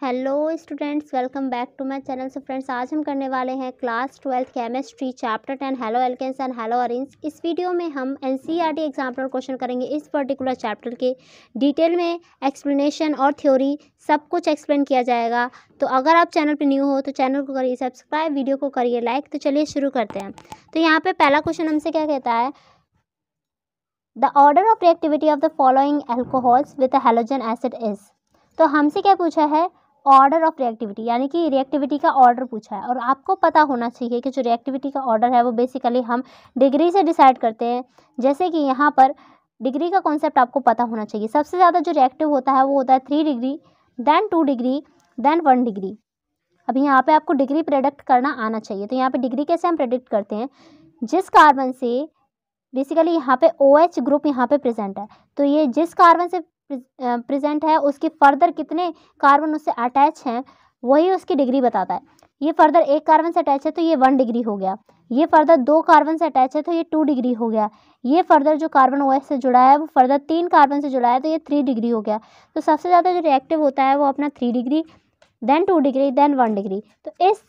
Hello students, welcome back to my channel. So friends, आज हम करने वाले हैं class 12 chemistry chapter 10 haloalkanes and haloarenes. इस वीडियो में हम एनसीईआरटी एग्जाम्पल क्वेश्चन करेंगे। इस पर्टिकुलर चैप्टर के डिटेल में एक्सप्लेनेशन और थ्योरी सब कुछ एक्सप्लेन किया जाएगा। तो अगर आप चैनल पर न्यू हो तो चैनल को करिए सब्सक्राइब, वीडियो को करिए लाइक। तो चलिए शुरू करते हैं। तो यहाँ पर पहला क्वेश्चन हमसे क्या कहता है, the order of reactivity of the following alcohols with halogen acid is. तो हमसे क्या पूछा है, ऑर्डर ऑफ रिएक्टिविटी, यानी कि रिएक्टिविटी का ऑर्डर पूछा है। और आपको पता होना चाहिए कि जो रिएक्टिविटी का ऑर्डर है वो बेसिकली हम डिग्री से डिसाइड करते हैं। जैसे कि यहाँ पर डिग्री का कॉन्सेप्ट आपको पता होना चाहिए। सबसे ज़्यादा जो रिएक्टिव होता है वो होता है 3 degree, then 2 degree, then 1 degree. अभी यहाँ पे आपको डिग्री प्रेडिक्ट करना आना चाहिए। तो यहाँ पे डिग्री कैसे हम प्रेडिक्ट करते हैं, जिस कार्बन से बेसिकली यहाँ पे OH ग्रुप यहाँ पे प्रेजेंट है, तो ये जिस कार्बन से प्रेजेंट है उसके फर्दर कितने कार्बन उससे अटैच हैं वही उसकी डिग्री बताता है। ये फर्दर एक कार्बन से अटैच है तो ये 1 डिग्री हो गया। ये फर्दर 2 कार्बन से अटैच है तो ये 2 डिग्री हो गया। ये फर्दर जो कार्बन OH से जुड़ा है वो फर्दर 3 कार्बन से जुड़ा है तो ये 3 डिग्री हो गया। तो सबसे ज़्यादा जो रिएक्टिव होता है वो अपना 3 degree, then 2 degree, then 1 degree. तो इस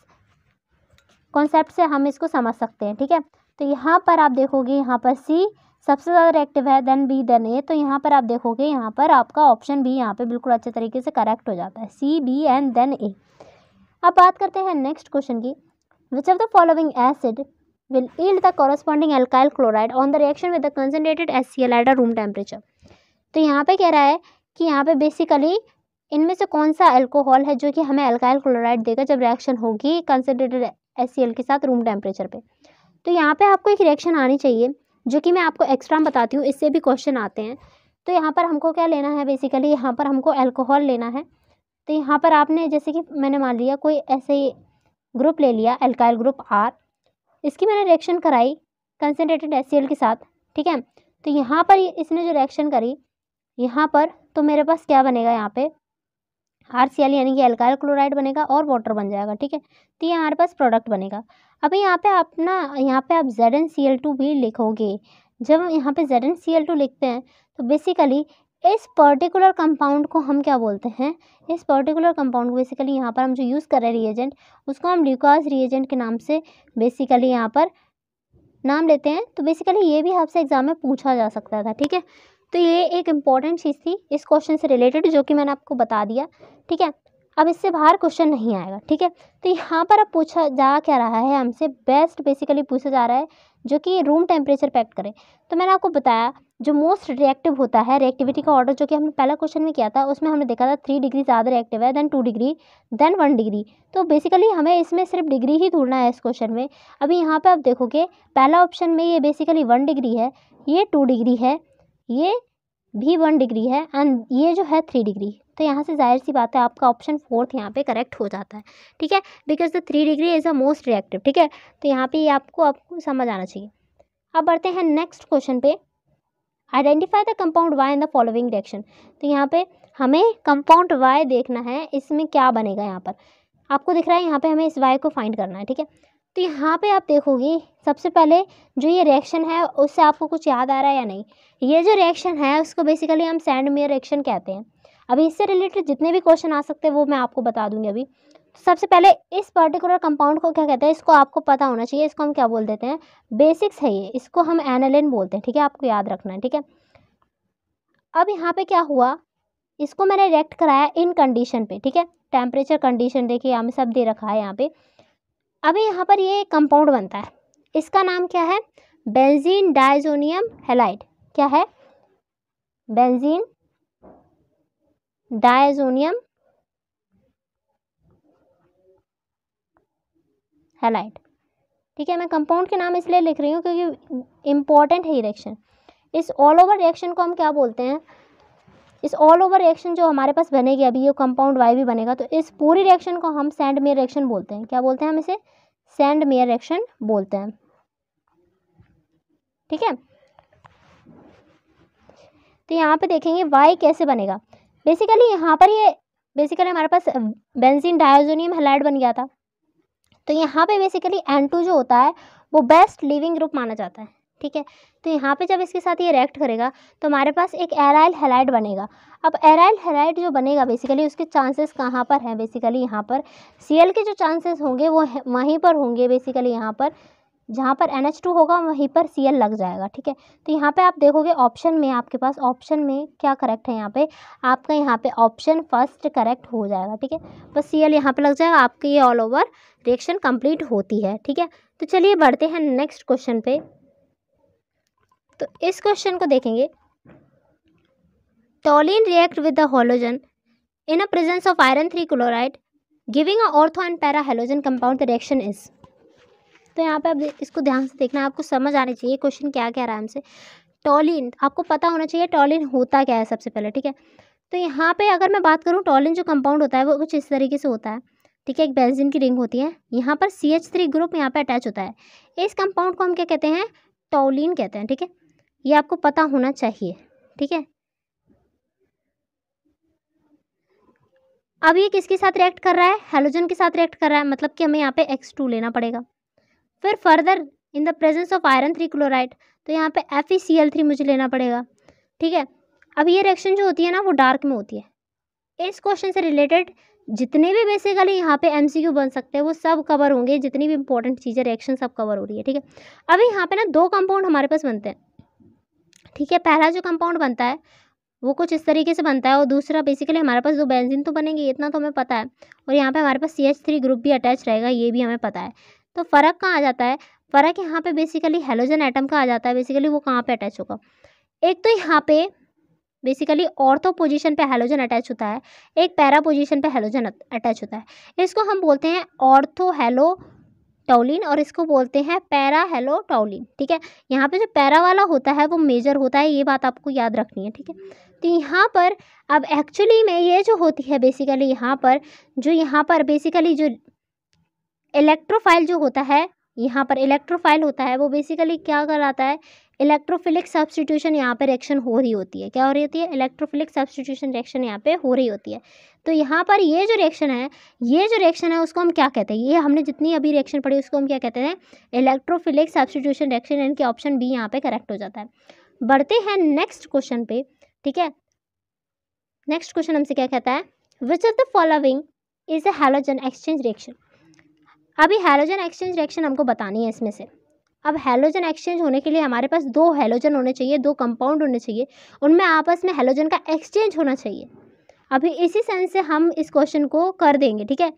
कॉन्सेप्ट से हम इसको समझ सकते हैं, ठीक है। तो यहाँ पर आप देखोगे, यहाँ पर सी सबसे ज़्यादा रिएक्टिव है, देन बी, देन ए। तो यहाँ पर आप देखोगे, यहाँ पर आपका ऑप्शन बी यहाँ पे बिल्कुल अच्छे तरीके से करेक्ट हो जाता है, सी, बी एंड देन ए। अब बात करते हैं नेक्स्ट क्वेश्चन की, which of the following acid will yield the corresponding alkyl chloride on the reaction with the concentrated HCl at a room temperature. तो यहाँ पे कह रहा है कि यहाँ पे बेसिकली इनमें से कौन सा एल्कोहल है जो कि हमें एल्काइल क्लोराइड देगा जब रिएक्शन होगी कंसनट्रेटेड HCl के साथ रूम टेम्परेचर पे। तो यहाँ पे आपको एक रिएक्शन आनी चाहिए जो कि मैं आपको एक्स्ट्रा बताती हूँ, इससे भी क्वेश्चन आते हैं। तो यहाँ पर हमको क्या लेना है, बेसिकली यहाँ पर हमको अल्कोहल लेना है। तो यहाँ पर आपने जैसे कि मैंने मान लिया कोई ऐसे ग्रुप ले लिया, अल्काइल ग्रुप R, इसकी मैंने रिएक्शन कराई कंसनट्रेटेड HCl के साथ, ठीक है। तो यहाँ पर इसने जो रिएक्शन करी यहाँ पर, तो मेरे पास क्या बनेगा, यहाँ पे RCl यानी कि अल्काइल क्लोराइड बनेगा और वाटर बन जाएगा, ठीक है। तो ये हमारे पास प्रोडक्ट बनेगा। अभी यहाँ पे आप ZnCl2 भी लिखोगे। जब यहाँ पे ZnCl2 लिखते हैं तो बेसिकली इस पर्टिकुलर कंपाउंड को हम क्या बोलते हैं, इस पर्टिकुलर कंपाउंड को बेसिकली यहाँ पर हम जो यूज़ कर रहे हैं रिएजेंट, उसको हम ल्यूकास रिएजेंट के नाम से बेसिकली यहाँ पर नाम लेते हैं। तो बेसिकली ये भी आपसे एग्जाम में पूछा जा सकता था, ठीक है। तो ये एक इम्पॉर्टेंट चीज़ थी इस क्वेश्चन से रिलेटेड जो कि मैंने आपको बता दिया, ठीक है। अब इससे बाहर क्वेश्चन नहीं आएगा, ठीक है। तो यहाँ पर अब पूछा जा क्या रहा है, हमसे बेस्ट बेसिकली पूछा जा रहा है जो कि रूम टेम्परेचर पे एक्ट करे। तो मैंने आपको बताया जो मोस्ट रिएक्टिव होता है, रिएक्टिविटी का ऑर्डर जो कि हमने पहला क्वेश्चन में किया था उसमें हमने देखा था 3 डिग्री ज़्यादा रिएक्टिव है, देन 2 डिग्री, देन 1 डिग्री। तो बेसिकली हमें इसमें सिर्फ डिग्री ही ढूंढना है इस क्वेश्चन में। अभी यहाँ पर आप देखोगे पहला ऑप्शन में ये बेसिकली 1 डिग्री है, ये 2 डिग्री है, ये भी 1 डिग्री है एंड ये जो है 3 डिग्री। तो यहाँ से जाहिर सी बात है आपका ऑप्शन 4 यहाँ पे करेक्ट हो जाता है, ठीक है, because the 3 degree is a most reactive, ठीक है। तो यहाँ पे ये आपको समझ आना चाहिए। अब बढ़ते हैं नेक्स्ट क्वेश्चन पे, identify the compound Y in the following reaction. तो यहाँ पे हमें कंपाउंड Y देखना है, इसमें क्या बनेगा। यहाँ पर आपको दिख रहा है, यहाँ पे हमें इस Y को फाइंड करना है, ठीक है। तो यहाँ पे आप देखोगे सबसे पहले जो ये रिएक्शन है उससे आपको कुछ याद आ रहा है या नहीं। ये जो रिएक्शन है उसको बेसिकली हम सैंडमेयर रिएक्शन कहते हैं। अभी इससे रिलेटेड जितने भी क्वेश्चन आ सकते हैं वो मैं आपको बता दूंगी अभी। सबसे पहले इस पर्टिकुलर कंपाउंड को क्या कहते हैं, इसको आपको पता होना चाहिए। इसको हम क्या बोल देते हैं, बेसिक्स है ये, इसको हम एनालिन बोलते हैं, ठीक है। आपको याद रखना है, ठीक है। अब यहाँ पे क्या हुआ, इसको मैंने रिएक्ट कराया इन कंडीशन पे, ठीक है। टेम्परेचर कंडीशन देखिए यहाँ में सब दे रखा है यहाँ पे। अभी यहाँ पर ये कंपाउंड बनता है, इसका नाम क्या है, बेंजीन डायज़ोनियम हैलाइड। क्या है, बेंजीन डायज़ोनियम हैलाइड, ठीक है। मैं कंपाउंड के नाम इसलिए लिख रही हूँ क्योंकि इम्पॉर्टेंट है ये रिएक्शन। इस ऑल ओवर रिएक्शन को हम क्या बोलते हैं, इस ऑल ओवर रिएक्शन जो हमारे पास बनेगी, अभी ये कंपाउंड Y भी बनेगा, तो इस पूरी रिएक्शन को हम सैंडमेयर रिएक्शन बोलते हैं। क्या बोलते हैं हम इसे, सैंडमेयर रिएक्शन बोलते हैं, ठीक है। तो यहाँ पे देखेंगे Y कैसे बनेगा। बेसिकली यहाँ पर ये बेसिकली हमारे पास बेंजीन डायज़ोनियम हैलाइड बन गया था। तो यहाँ पे बेसिकली N2 जो होता है वो बेस्ट लिविंग ग्रुप माना जाता है, ठीक है। तो यहाँ पे जब इसके साथ ये रिएक्ट करेगा तो हमारे पास एक एराइल हैलाइड बनेगा। अब एराइल हैलाइड जो बनेगा बेसिकली उसके चांसेस कहाँ पर हैं, बेसिकली यहाँ पर Cl के जो चांसेस होंगे वो वहीं पर होंगे, बेसिकली यहाँ पर जहाँ पर NH2 होगा वहीं पर Cl लग जाएगा, ठीक है। तो यहाँ पे आप देखोगे ऑप्शन में, आपके पास ऑप्शन में क्या करेक्ट है, यहाँ पे आपका यहाँ पे ऑप्शन फर्स्ट करेक्ट हो जाएगा, ठीक है। बस Cl यहाँ पे लग जाएगा, आपकी ये ऑल ओवर रिएक्शन कंप्लीट होती है, ठीक है। तो चलिए बढ़ते हैं नेक्स्ट क्वेश्चन पे। तो इस क्वेश्चन को देखेंगे, टॉलिन react with the halogen in a presence of iron 3 chloride giving a ortho and para halogen compound, the reaction is. तो यहाँ पे आप इसको ध्यान से देखना, आपको समझ आनी चाहिए क्वेश्चन क्या क्या रहा है हमसे। टॉलिन आपको पता होना चाहिए टॉलिन होता क्या है सबसे पहले, ठीक है। तो यहाँ पे अगर मैं बात करूँ, टॉलिन जो कंपाउंड होता है वो कुछ इस तरीके से होता है, ठीक है। एक बेंजीन की रिंग होती है, यहाँ पर CH3 ग्रुप यहाँ पे अटैच होता है। इस कंपाउंड को हम क्या कहते हैं, टॉलिन कहते हैं, ठीक है। ये आपको पता होना चाहिए, ठीक है। अब ये किसके साथ रिएक्ट कर रहा है, हैलोजन के साथ रिएक्ट कर रहा है, मतलब कि हमें यहाँ पे X2 लेना पड़ेगा। फिर further in the presence of iron 3 chloride, तो यहाँ पे FeCl3 मुझे लेना पड़ेगा, ठीक है। अब ये रिएक्शन जो होती है ना वो डार्क में होती है। इस क्वेश्चन से रिलेटेड जितने भी बेसिकली यहाँ पे MCQ बन सकते हैं वो सब कवर होंगे, जितनी भी इंपॉर्टेंट चीज़ें रिएक्शन सब कवर हो रही है, ठीक है। अभी यहाँ पे ना दो कंपाउंड हमारे पास बनते हैं, ठीक है। पहला जो कंपाउंड बनता है वो कुछ इस तरीके से बनता है, और दूसरा बेसिकली हमारे पास दो बेंजीन तो बनेंगे, इतना तो हमें पता है, और यहाँ पे हमारे पास CH3 ग्रुप भी अटैच रहेगा, ये भी हमें पता है। तो फ़र्क कहाँ आ जाता है, फ़र्क यहाँ पे बेसिकली हैलोजन एटम का आ जाता है, बेसिकली वो कहाँ पे अटैच होगा। एक तो यहाँ पे बेसिकली ऑर्थो पोजीशन पे हैलोजन अटैच होता है, एक पैरा पोजीशन पे हैलोजन अटैच होता है। इसको हम बोलते हैं ऑर्थो हेलो टॉलिन और इसको बोलते हैं पैरा हेलो टॉलिन, ठीक है। यहाँ पे जो पैरा वाला होता है वो मेजर होता है, ये बात आपको याद रखनी है, ठीक है। तो यहाँ पर अब एक्चुअली में ये जो होती है बेसिकली यहाँ पर बेसिकली जो इलेक्ट्रोफाइल जो होता है, यहाँ पर इलेक्ट्रोफाइल होता है वो बेसिकली क्या कहलाता है, इलेक्ट्रोफिलिक सब्स्टिट्यूशन यहाँ पे रिएक्शन हो रही होती है। क्या हो रही होती है, इलेक्ट्रोफिलिक सब्स्टिट्यूशन रिएक्शन यहाँ पे हो रही होती है। तो यहाँ पर ये जो रिएक्शन है उसको हम क्या कहते हैं, ये हमने जितनी अभी रिएक्शन पढ़ी उसको हम क्या कहते हैं, इलेक्ट्रोफिलिक सब्स्टिट्यूशन रिएक्शन। इनके ऑप्शन बी यहाँ पे करेक्ट हो जाता है। बढ़ते हैं नेक्स्ट क्वेश्चन पे, ठीक है। नेक्स्ट क्वेश्चन हमसे क्या कहता है, विच of the following is a halogen exchange reaction. अभी हैलोजन एक्सचेंज रिएक्शन हमको बतानी है इसमें से। अब हैलोजन एक्सचेंज होने के लिए हमारे पास दो हैलोजन होने चाहिए, दो कंपाउंड होने चाहिए, उनमें आपस में हैलोजन का एक्सचेंज होना चाहिए। अभी इसी सेंस से हम इस क्वेश्चन को कर देंगे, ठीक है।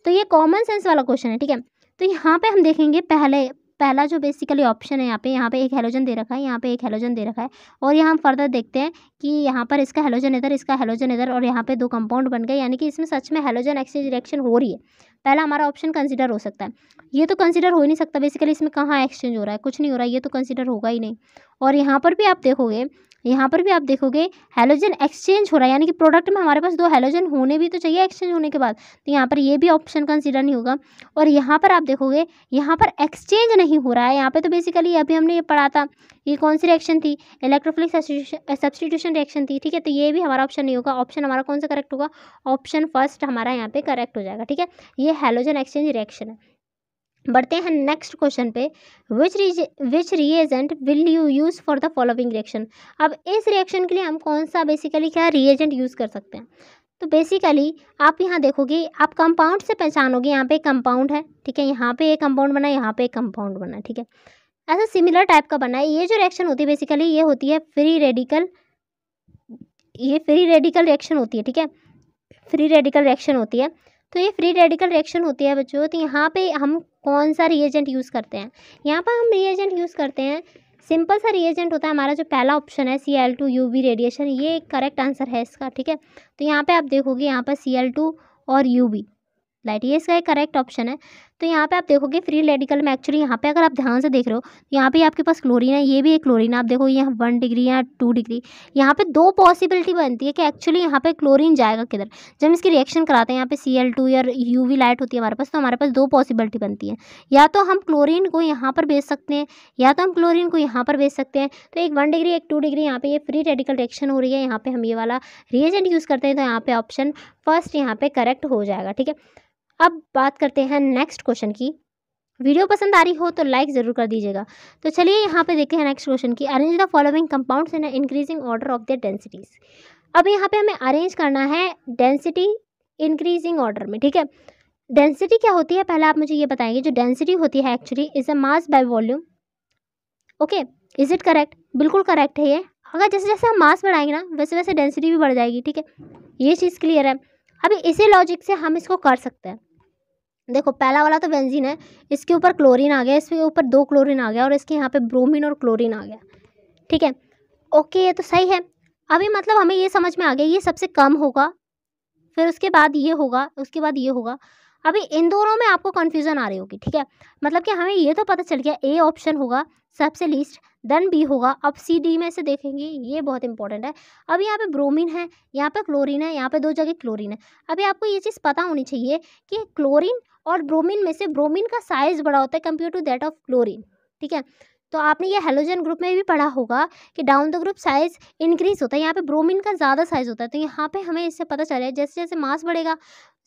तो ये कॉमन सेंस वाला क्वेश्चन है, ठीक है। तो यहाँ पे हम देखेंगे पहला जो बेसिकली ऑप्शन है, यहाँ पे एक हैलोजन दे रखा है, यहाँ पे एक हैलोजन दे रखा है, और यहाँ हम फर्दर देखते हैं कि यहाँ पर इसका हैलोजन इधर, इसका हैलोजन इधर, और यहाँ पे दो कंपाउंड बन गए, यानी कि इसमें सच में हैलोजन एक्सचेंज रिएक्शन हो रही है। पहला हमारा ऑप्शन कंसीडर हो सकता है। ये तो कंसीडर हो ही नहीं सकता, बेसिकली इसमें कहाँ एक्सचेंज हो रहा है, कुछ नहीं हो रहा है, ये तो कंसीडर होगा ही नहीं। और यहाँ पर भी आप देखोगे हैलोजन एक्सचेंज हो रहा है, यानी कि प्रोडक्ट में हमारे पास दो हैलोजन होने भी तो चाहिए एक्सचेंज होने के बाद, तो यहाँ पर ये भी ऑप्शन कंसीडर नहीं होगा। और यहाँ पर आप देखोगे यहाँ पर एक्सचेंज नहीं हो रहा है, यहाँ पे तो बेसिकली अभी हमने ये पढ़ा था, ये कौन सी रिएक्शन थी, इलेक्ट्रोफिलिक सब्स्टिट्यूशन रिएक्शन थी, ठीक है। तो ये भी हमारा ऑप्शन नहीं होगा। ऑप्शन हमारा कौन सा करेक्ट होगा, ऑप्शन फर्स्ट हमारा यहाँ पे करेक्ट हो जाएगा, ठीक है। ये हैलोजन एक्सचेंज रिएक्शन है। बढ़ते हैं नेक्स्ट क्वेश्चन पे, which reagent will you use for the following reaction. अब इस रिएक्शन के लिए हम कौन सा बेसिकली क्या रिएजेंट यूज़ कर सकते हैं। तो बेसिकली आप यहाँ देखोगे, आप कंपाउंड से पहचानोगे, यहाँ पे एक कंपाउंड है, ठीक है, यहाँ पे एक कंपाउंड बना है, यहाँ पे एक कंपाउंड बना है, ठीक है। ऐसा सिमिलर टाइप का बना है। ये जो रिएक्शन होती है बेसिकली ये होती है फ्री रेडिकल रिएक्शन होती है, ठीक है, फ्री रेडिकल रिएक्शन होती है। तो ये फ्री रेडिकल रिएक्शन होती है बच्चों, तो यहाँ पे हम कौन सा रिएजेंट यूज़ करते हैं, यहाँ पर हम रिएजेंट यूज़ करते हैं, सिंपल सा रिएजेंट होता है हमारा जो पहला ऑप्शन है Cl2 UV रेडिएशन, ये करेक्ट आंसर है इसका, ठीक है। तो यहाँ पे आप देखोगे यहाँ पर Cl2 और UV लाइट, ये इसका एक करेक्ट ऑप्शन है। तो यहाँ पे आप देखोगे फ्री रेडिकल में एक्चुअली यहाँ पे अगर आप ध्यान से देख रहे हो यहाँ पे आपके पास क्लोरीन है, ये भी एक क्लोरीन है, आप देखो यहाँ 1 डिग्री या 2 डिग्री, यहाँ पे दो पॉसिबिलिटी बनती है कि एक्चुअली यहाँ पे क्लोरीन जाएगा किधर। जब हम इसकी रिएक्शन कराते हैं यहाँ पे Cl2 या UV लाइट होती है हमारे पास, तो हमारे पास दो पॉसिबिलिटी बनती है, या तो हम क्लोरीन को यहाँ पर भेज सकते हैं या तो हम क्लोरीन को यहाँ पर भेज सकते हैं। तो एक 1 डिग्री एक 2 डिग्री यहाँ पे ये फ्री रेडिकल रिएक्शन हो रही है, यहाँ पे हम ये वाला रिएजेंट यूज़ करते हैं, तो यहाँ पे ऑप्शन फर्स्ट यहाँ पे करेक्ट हो जाएगा, ठीक है। अब बात करते हैं नेक्स्ट क्वेश्चन की, वीडियो पसंद आ रही हो तो लाइक ज़रूर कर दीजिएगा। तो चलिए यहाँ पे देखते हैं नेक्स्ट क्वेश्चन की, arrange the following compounds in increasing order of their densities. अब यहाँ पे हमें अरेंज करना है डेंसिटी इंक्रीजिंग ऑर्डर में, ठीक है। डेंसिटी क्या होती है पहले आप मुझे ये बताएंगे। जो डेंसिटी होती है actually is a mass by volume. Okay, is it correct? बिल्कुल करेक्ट है ये। अगर जैसे जैसे हम मास बढ़ाएंगे ना वैसे वैसे डेंसिटी भी बढ़ जाएगी, ठीक है। ये चीज़ क्लियर है। अभी इसी लॉजिक से हम इसको कर सकते हैं। देखो पहला वाला तो बेंजीन है, इसके ऊपर क्लोरीन आ गया, इसके ऊपर 2 क्लोरीन आ गया और इसके यहाँ पे ब्रोमीन और क्लोरीन आ गया, ठीक है। ओके, ये तो सही है। अभी मतलब हमें ये समझ में आ गया ये सबसे कम होगा, फिर उसके बाद ये होगा, उसके बाद ये होगा। अभी इन दोनों में आपको कन्फ्यूज़न आ रही होगी, ठीक है। मतलब कि हमें ये तो पता चल गया ए ऑप्शन होगा सबसे लीस्ट, देन बी होगा। अब सी डी में से देखेंगे, ये बहुत इंपॉर्टेंट है। अब यहाँ पे ब्रोमीन है, यहाँ पे क्लोरीन है, यहाँ पे 2 जगह क्लोरीन है। अभी आपको ये चीज़ पता होनी चाहिए कि क्लोरीन और ब्रोमीन में से ब्रोमीन का साइज़ बड़ा होता है compare to that of chlorine, ठीक है। तो आपने ये हेलोजन ग्रुप में भी पढ़ा होगा कि down the group size increase होता है, यहाँ पे ब्रोमीन का ज़्यादा साइज़ होता है। तो यहाँ पे हमें इससे पता चल रहा है जैसे जैसे मास बढ़ेगा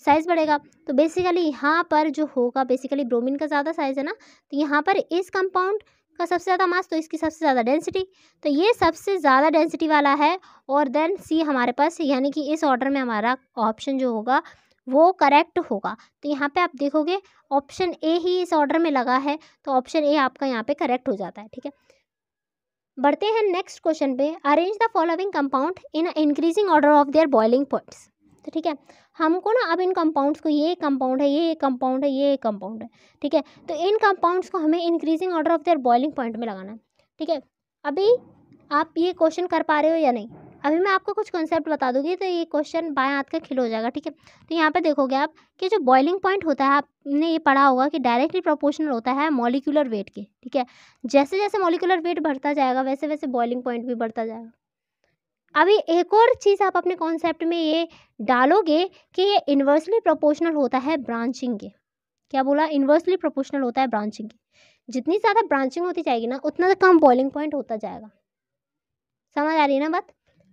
साइज़ बढ़ेगा। तो बेसिकली यहाँ पर जो होगा बेसिकली ब्रोमीन का ज़्यादा साइज़ है ना, तो यहाँ पर इस कंपाउंड का सबसे ज़्यादा मास, तो इसकी सबसे ज़्यादा डेंसिटी, तो ये सबसे ज़्यादा डेंसिटी वाला है। और देन सी हमारे पास, यानी कि इस ऑर्डर में हमारा ऑप्शन जो होगा वो करेक्ट होगा। तो यहाँ पे आप देखोगे ऑप्शन ए ही इस ऑर्डर में लगा है, तो ऑप्शन ए आपका यहाँ पे करेक्ट हो जाता है, ठीक है। बढ़ते हैं नेक्स्ट क्वेश्चन पे, arrange the following compound in increasing order of their boiling points. तो ठीक है, हमको ना अब इन कंपाउंड्स को, ये कंपाउंड है, ये कंपाउंड है, ये कंपाउंड है, ठीक है। तो इन कंपाउंड्स को हमें increasing order of their boiling point में लगाना है, ठीक है। अभी आप ये क्वेश्चन कर पा रहे हो या नहीं? अभी मैं आपको कुछ कॉन्सेप्ट बता दूंगी तो ये क्वेश्चन बाएं हाथ का खिल हो जाएगा, ठीक है। तो यहाँ पे देखोगे आप कि जो बॉइलिंग पॉइंट होता है, आपने ये पढ़ा होगा कि डायरेक्टली प्रोपोर्शनल होता है मॉलिक्यूलर वेट के, ठीक है। जैसे जैसे मॉलिक्यूलर वेट बढ़ता जाएगा वैसे वैसे बॉइलिंग पॉइंट भी बढ़ता जाएगा। अभी एक और चीज़ आप अपने कॉन्सेप्ट में ये डालोगे कि ये इन्वर्सली प्रोपोर्शनल होता है ब्रांचिंग के। क्या बोला? इन्वर्सली प्रोपोर्शनल होता है ब्रांचिंग के। जितनी ज़्यादा ब्रांचिंग होती जाएगी ना उतना कम बॉइलिंग पॉइंट होता जाएगा। समझ आ रही है ना बात?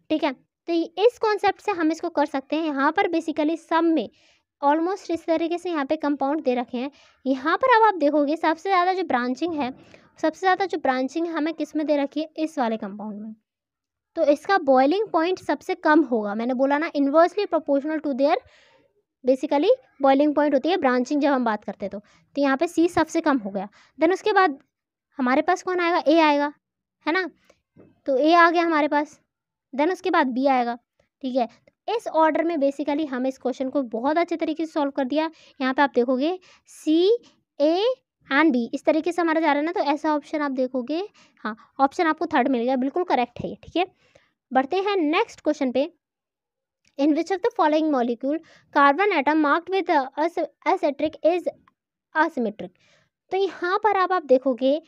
ठीक है, तो इस कॉन्सेप्ट से हम इसको कर सकते हैं। यहाँ पर बेसिकली सब में ऑलमोस्ट इस तरीके से यहाँ पे कंपाउंड दे रखे हैं। यहाँ पर अब आप देखोगे सबसे ज़्यादा जो ब्रांचिंग है, हमें किस में दे रखी है? इस वाले कंपाउंड में। तो इसका बॉइलिंग पॉइंट सबसे कम होगा। मैंने बोला ना inversely proportional to their basically boiling point होती है ब्रांचिंग जब हम बात करते हैं तो यहाँ पे सी सबसे कम हो गया। देन उसके बाद हमारे पास कौन आएगा? ए आएगा, है ना। तो ए आ गया हमारे पास, देन उसके बाद बी आएगा, ठीक है। इस ऑर्डर में बेसिकली हम इस क्वेश्चन को बहुत अच्छे तरीके से सॉल्व कर दिया। यहाँ पे आप देखोगे सी ए एंड बी इस तरीके से हमारा जा रहा है ना, तो ऐसा ऑप्शन आप देखोगे। हाँ, ऑप्शन आपको थर्ड मिल गया, बिल्कुल करेक्ट है ये, ठीक है। बढ़ते हैं नेक्स्ट क्वेश्चन पे, in which of the following molecule carbon atom marked with asterisk is asymmetric. तो यहाँ पर अब आप देखोगे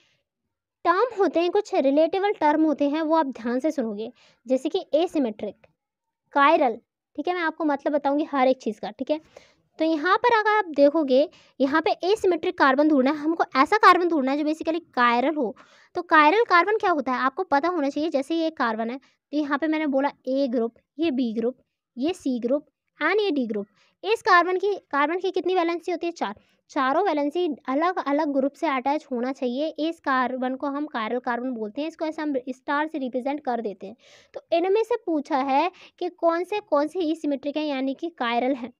टर्म होते हैं, कुछ रिलेटेबल टर्म होते हैं, वो आप ध्यान से सुनोगे, जैसे कि एसिमेट्रिक, कायरल, ठीक है। मैं आपको मतलब बताऊंगी हर एक चीज़ का, ठीक है। तो यहाँ पर अगर आप देखोगे यहाँ पे एसिमेट्रिक कार्बन ढूंढना है हमको, ऐसा कार्बन ढूंढना है जो बेसिकली कायरल हो। तो कायरल कार्बन क्या होता है आपको पता होना चाहिए। जैसे ये कार्बन है तो यहाँ पे मैंने बोला ए ग्रुप, ये बी ग्रुप, ये सी ग्रुप एंड ये डी ग्रुप। इस कार्बन की कितनी वैलेंसी होती है? 4। चारों वैलेंसी अलग अलग ग्रुप से अटैच होना चाहिए। इस कार्बन को हम कायरल कार्बन बोलते हैं, इसको ऐसे हम स्टार से रिप्रेजेंट कर देते हैं। तो इनमें से पूछा है कि कौन से एसिमेट्रिक है, यानी कि कायरल है,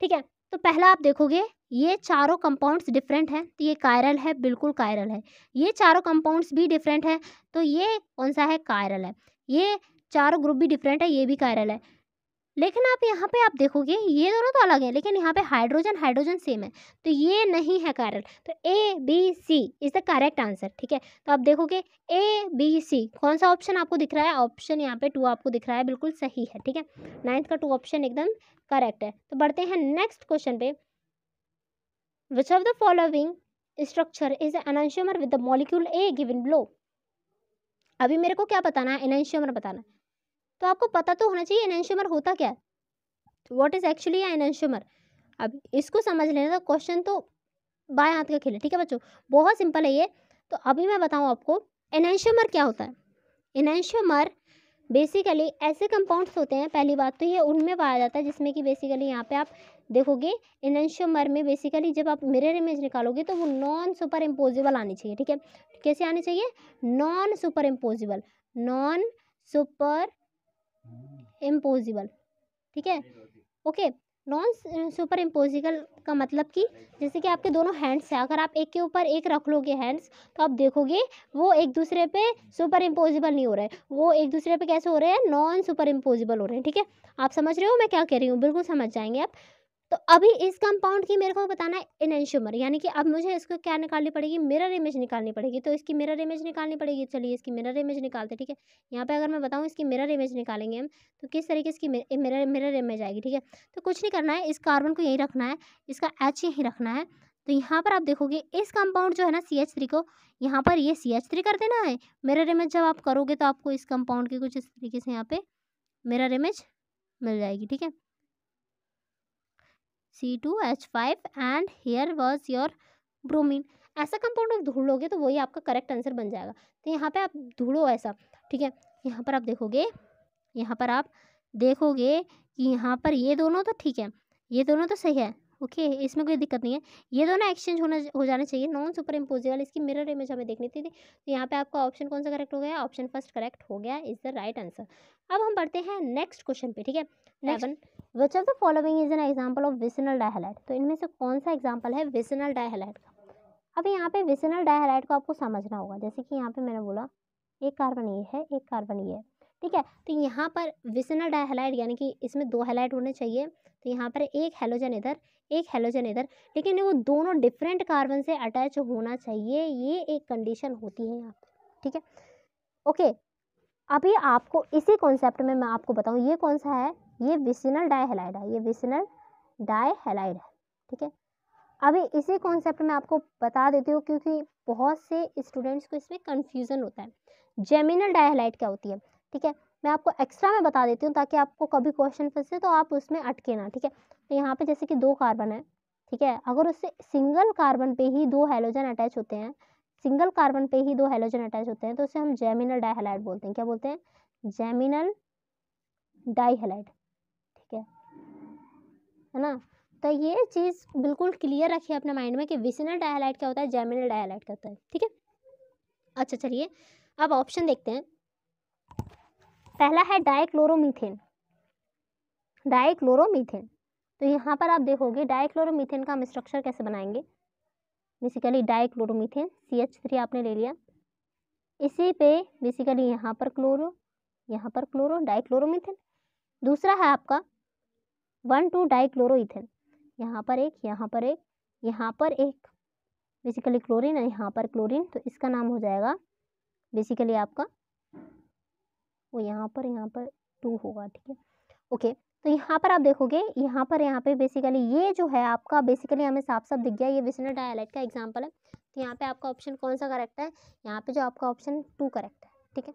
ठीक है। तो पहला आप देखोगे ये चारों कंपाउंड्स डिफरेंट हैं, तो ये कायरल है, बिल्कुल कायरल है। ये चारों कंपाउंड्स भी डिफरेंट है, तो ये कौन सा है? कायरल है। ये चारों ग्रुप भी डिफरेंट है, ये भी कायरल है। लेकिन आप यहाँ पे आप देखोगे ये दोनों तो अलग है, लेकिन यहाँ पे हाइड्रोजन सेम है, तो ये नहीं है कायरल। तो A B C is the correct answer, ठीक है। तो आप देखोगे ए बी सी, कौन सा ऑप्शन आपको दिख रहा है? ऑप्शन यहाँ पे 2 आपको दिख रहा है, बिल्कुल सही है, ठीक है। 9th का 2 ऑप्शन एकदम करेक्ट है। तो बढ़ते हैं नेक्स्ट क्वेश्चन पे, which of the following structure is enantiomer with the molecule a given below. अभी मेरे को क्या बताना है? एनांशियोमर बताना है। तो आपको पता तो होना चाहिए एनांशियोमर होता क्या है, व्हाट इज एक्चुअली एनांशियोमर। अब इसको समझ लेना, तो क्वेश्चन तो बाएं हाथ का खेल है, ठीक है बच्चों, बहुत सिंपल है ये। तो अभी मैं बताऊं आपको एनांशियोमर क्या होता है। एनांशियोमर बेसिकली ऐसे कंपाउंड्स होते हैं, पहली बात तो ये उनमें पाया जाता है जिसमें कि बेसिकली यहाँ पे आप देखोगे इनैंशियोमर में बेसिकली जब आप मिरर इमेज निकालोगे तो वो नॉन सुपर इम्पोजिबल आनी चाहिए। ठीक है, कैसे आनी चाहिए? Non super imposable, non super imposable. ठीक है, ओके। नॉन सुपर इम्पोजिबल का मतलब कि जैसे कि आपके दोनों हैंड्स हैं, अगर आप एक के ऊपर एक रख लोगे हैंड्स, तो आप देखोगे वो एक दूसरे पे सुपर इम्पोजिबल नहीं हो रहे, वो एक दूसरे पे कैसे हो रहे हैं? नॉन सुपर इम्पोजिबल हो रहे हैं। ठीक है, आप समझ रहे हो मैं क्या कह रही हूँ? बिल्कुल समझ जाएंगे आप। तो अभी इस कंपाउंड की मेरे को बताना है एनेंशियोमर, यानी कि अब मुझे इसको क्या निकालनी पड़ेगी? मिरर इमेज निकालनी पड़ेगी। तो इसकी मिरर इमेज निकालनी पड़ेगी। चलिए इसकी मिरर इमेज निकालते हैं। ठीक है, यहाँ पे अगर मैं बताऊँ इसकी मिरर इमेज निकालेंगे हम, तो किस तरीके से इसकी मिरर इमेज आएगी। ठीक है, तो कुछ नहीं करना है, इस कार्बन को यहीं रखना है, इसका H यहीं रखना है। तो यहाँ पर आप देखोगे इस कंपाउंड जो है ना CH3 को, यहाँ पर ये CH3 कर देना है। मिरर इमेज जब आप करोगे तो आपको इस कंपाउंड की कुछ इस तरीके से यहाँ पे मिरर इमेज मिल जाएगी। ठीक है, C2H5 and here was your bromine. ऐसा कंपाउंड आप ढूंढ लोगे तो वही आपका करेक्ट आंसर बन जाएगा। तो यहाँ पे आप ढूंढो ऐसा। ठीक है, यहाँ पर आप देखोगे, यहाँ पर आप देखोगे कि यहाँ पर ये दोनों तो ठीक है, ये दोनों तो सही है। ओके, इसमें कोई दिक्कत नहीं है, ये दोनों एक्सचेंज हो जाने चाहिए। नॉन सुपर इम्पोजिबल, इसकी मिरर इमेज हमें देखनी थी। तो यहाँ पे आपका ऑप्शन कौन सा करेक्ट हो गया? ऑप्शन फर्स्ट करेक्ट हो गया, इज द राइट आंसर। अब हम बढ़ते हैं नेक्स्ट क्वेश्चन पे। ठीक है, next, which of the following is an example of vicinal dihalide. तो इनमें से कौन सा एग्जाम्पल है विसिनल डाइहैलाइड का? अब यहाँ पे विसिनल डाइहैलाइड को आपको समझना होगा। जैसे कि यहाँ पे मैंने बोला एक कार्बन ये है, एक कार्बन ये है। ठीक है, तो यहाँ पर विसिनल डाइहैलाइड यानी कि इसमें दो हैलाइड होने चाहिए। तो यहाँ पर एक हैलोजन इधर, एक हैलोजन इधर, लेकिन वो दोनों डिफरेंट कार्बन से अटैच होना चाहिए, ये एक कंडीशन होती है यहाँ पर। ठीक है, ओके। अभी आपको इसी कॉन्सेप्ट में मैं आपको बताऊँ, ये कौन सा है? ये विसिनल डाइहैलाइड है, ये विसिनल डाइहैलाइड है। ठीक है, अभी इसी कॉन्सेप्ट में आपको बता देती हूँ क्योंकि बहुत से स्टूडेंट्स को इसमें कन्फ्यूज़न होता है। जेमिनल डाइहैलाइड क्या होती है? ठीक है, मैं आपको एक्स्ट्रा में बता देती हूँ ताकि आपको कभी क्वेश्चन फंसे तो आप उसमें अटके ना। ठीक है, तो यहाँ पे जैसे कि दो कार्बन है, ठीक है, अगर उससे सिंगल कार्बन पे ही दो हैलोजन अटैच होते हैं, सिंगल कार्बन पे ही दो हैलोजन अटैच होते हैं, तो उसे हम जेमिनल डाइहैलाइड बोलते हैं। क्या बोलते हैं? जेमिनल डाइहैलाइड। ठीक है ना? तो ये चीज़ बिल्कुल क्लियर रखिए अपने माइंड में कि विसिनल डाइहैलाइड क्या होता है, जेमिनल डाइहैलाइड क्या होता है। ठीक है, अच्छा चलिए अब ऑप्शन देखते हैं। पहला है डाइक्लोरोमीथेन, डाइक्लोरोमीथेन। तो यहाँ पर आप देखोगे डाइक्लोरोमीथेन का हम स्ट्रक्चर कैसे बनाएंगे? बेसिकली डाइक्लोरोमीथेन CH3 आपने ले लिया, इसी पे बेसिकली यहाँ पर क्लोरो, यहाँ पर क्लोरो, डाइक्लोरोमीथेन। दूसरा है आपका 1,2 डाइक्लोरोइथेन, यहाँ पर एक, यहाँ पर एक, यहाँ पर एक, बेसिकली क्लोरीन है, यहाँ पर क्लोरीन, तो इसका नाम हो जाएगा बेसिकली आपका वो यहाँ पर 2 होगा। ठीक है, ओके। तो यहाँ पर आप देखोगे यहाँ पे बेसिकली ये जो है आपका बेसिकली हमें साफ साफ दिख गया, ये विसिनल डाइहैलाइड का एग्जांपल है। तो यहाँ पे आपका ऑप्शन कौन सा करेक्ट है? यहाँ पे जो आपका ऑप्शन 2 करेक्ट है। ठीक है,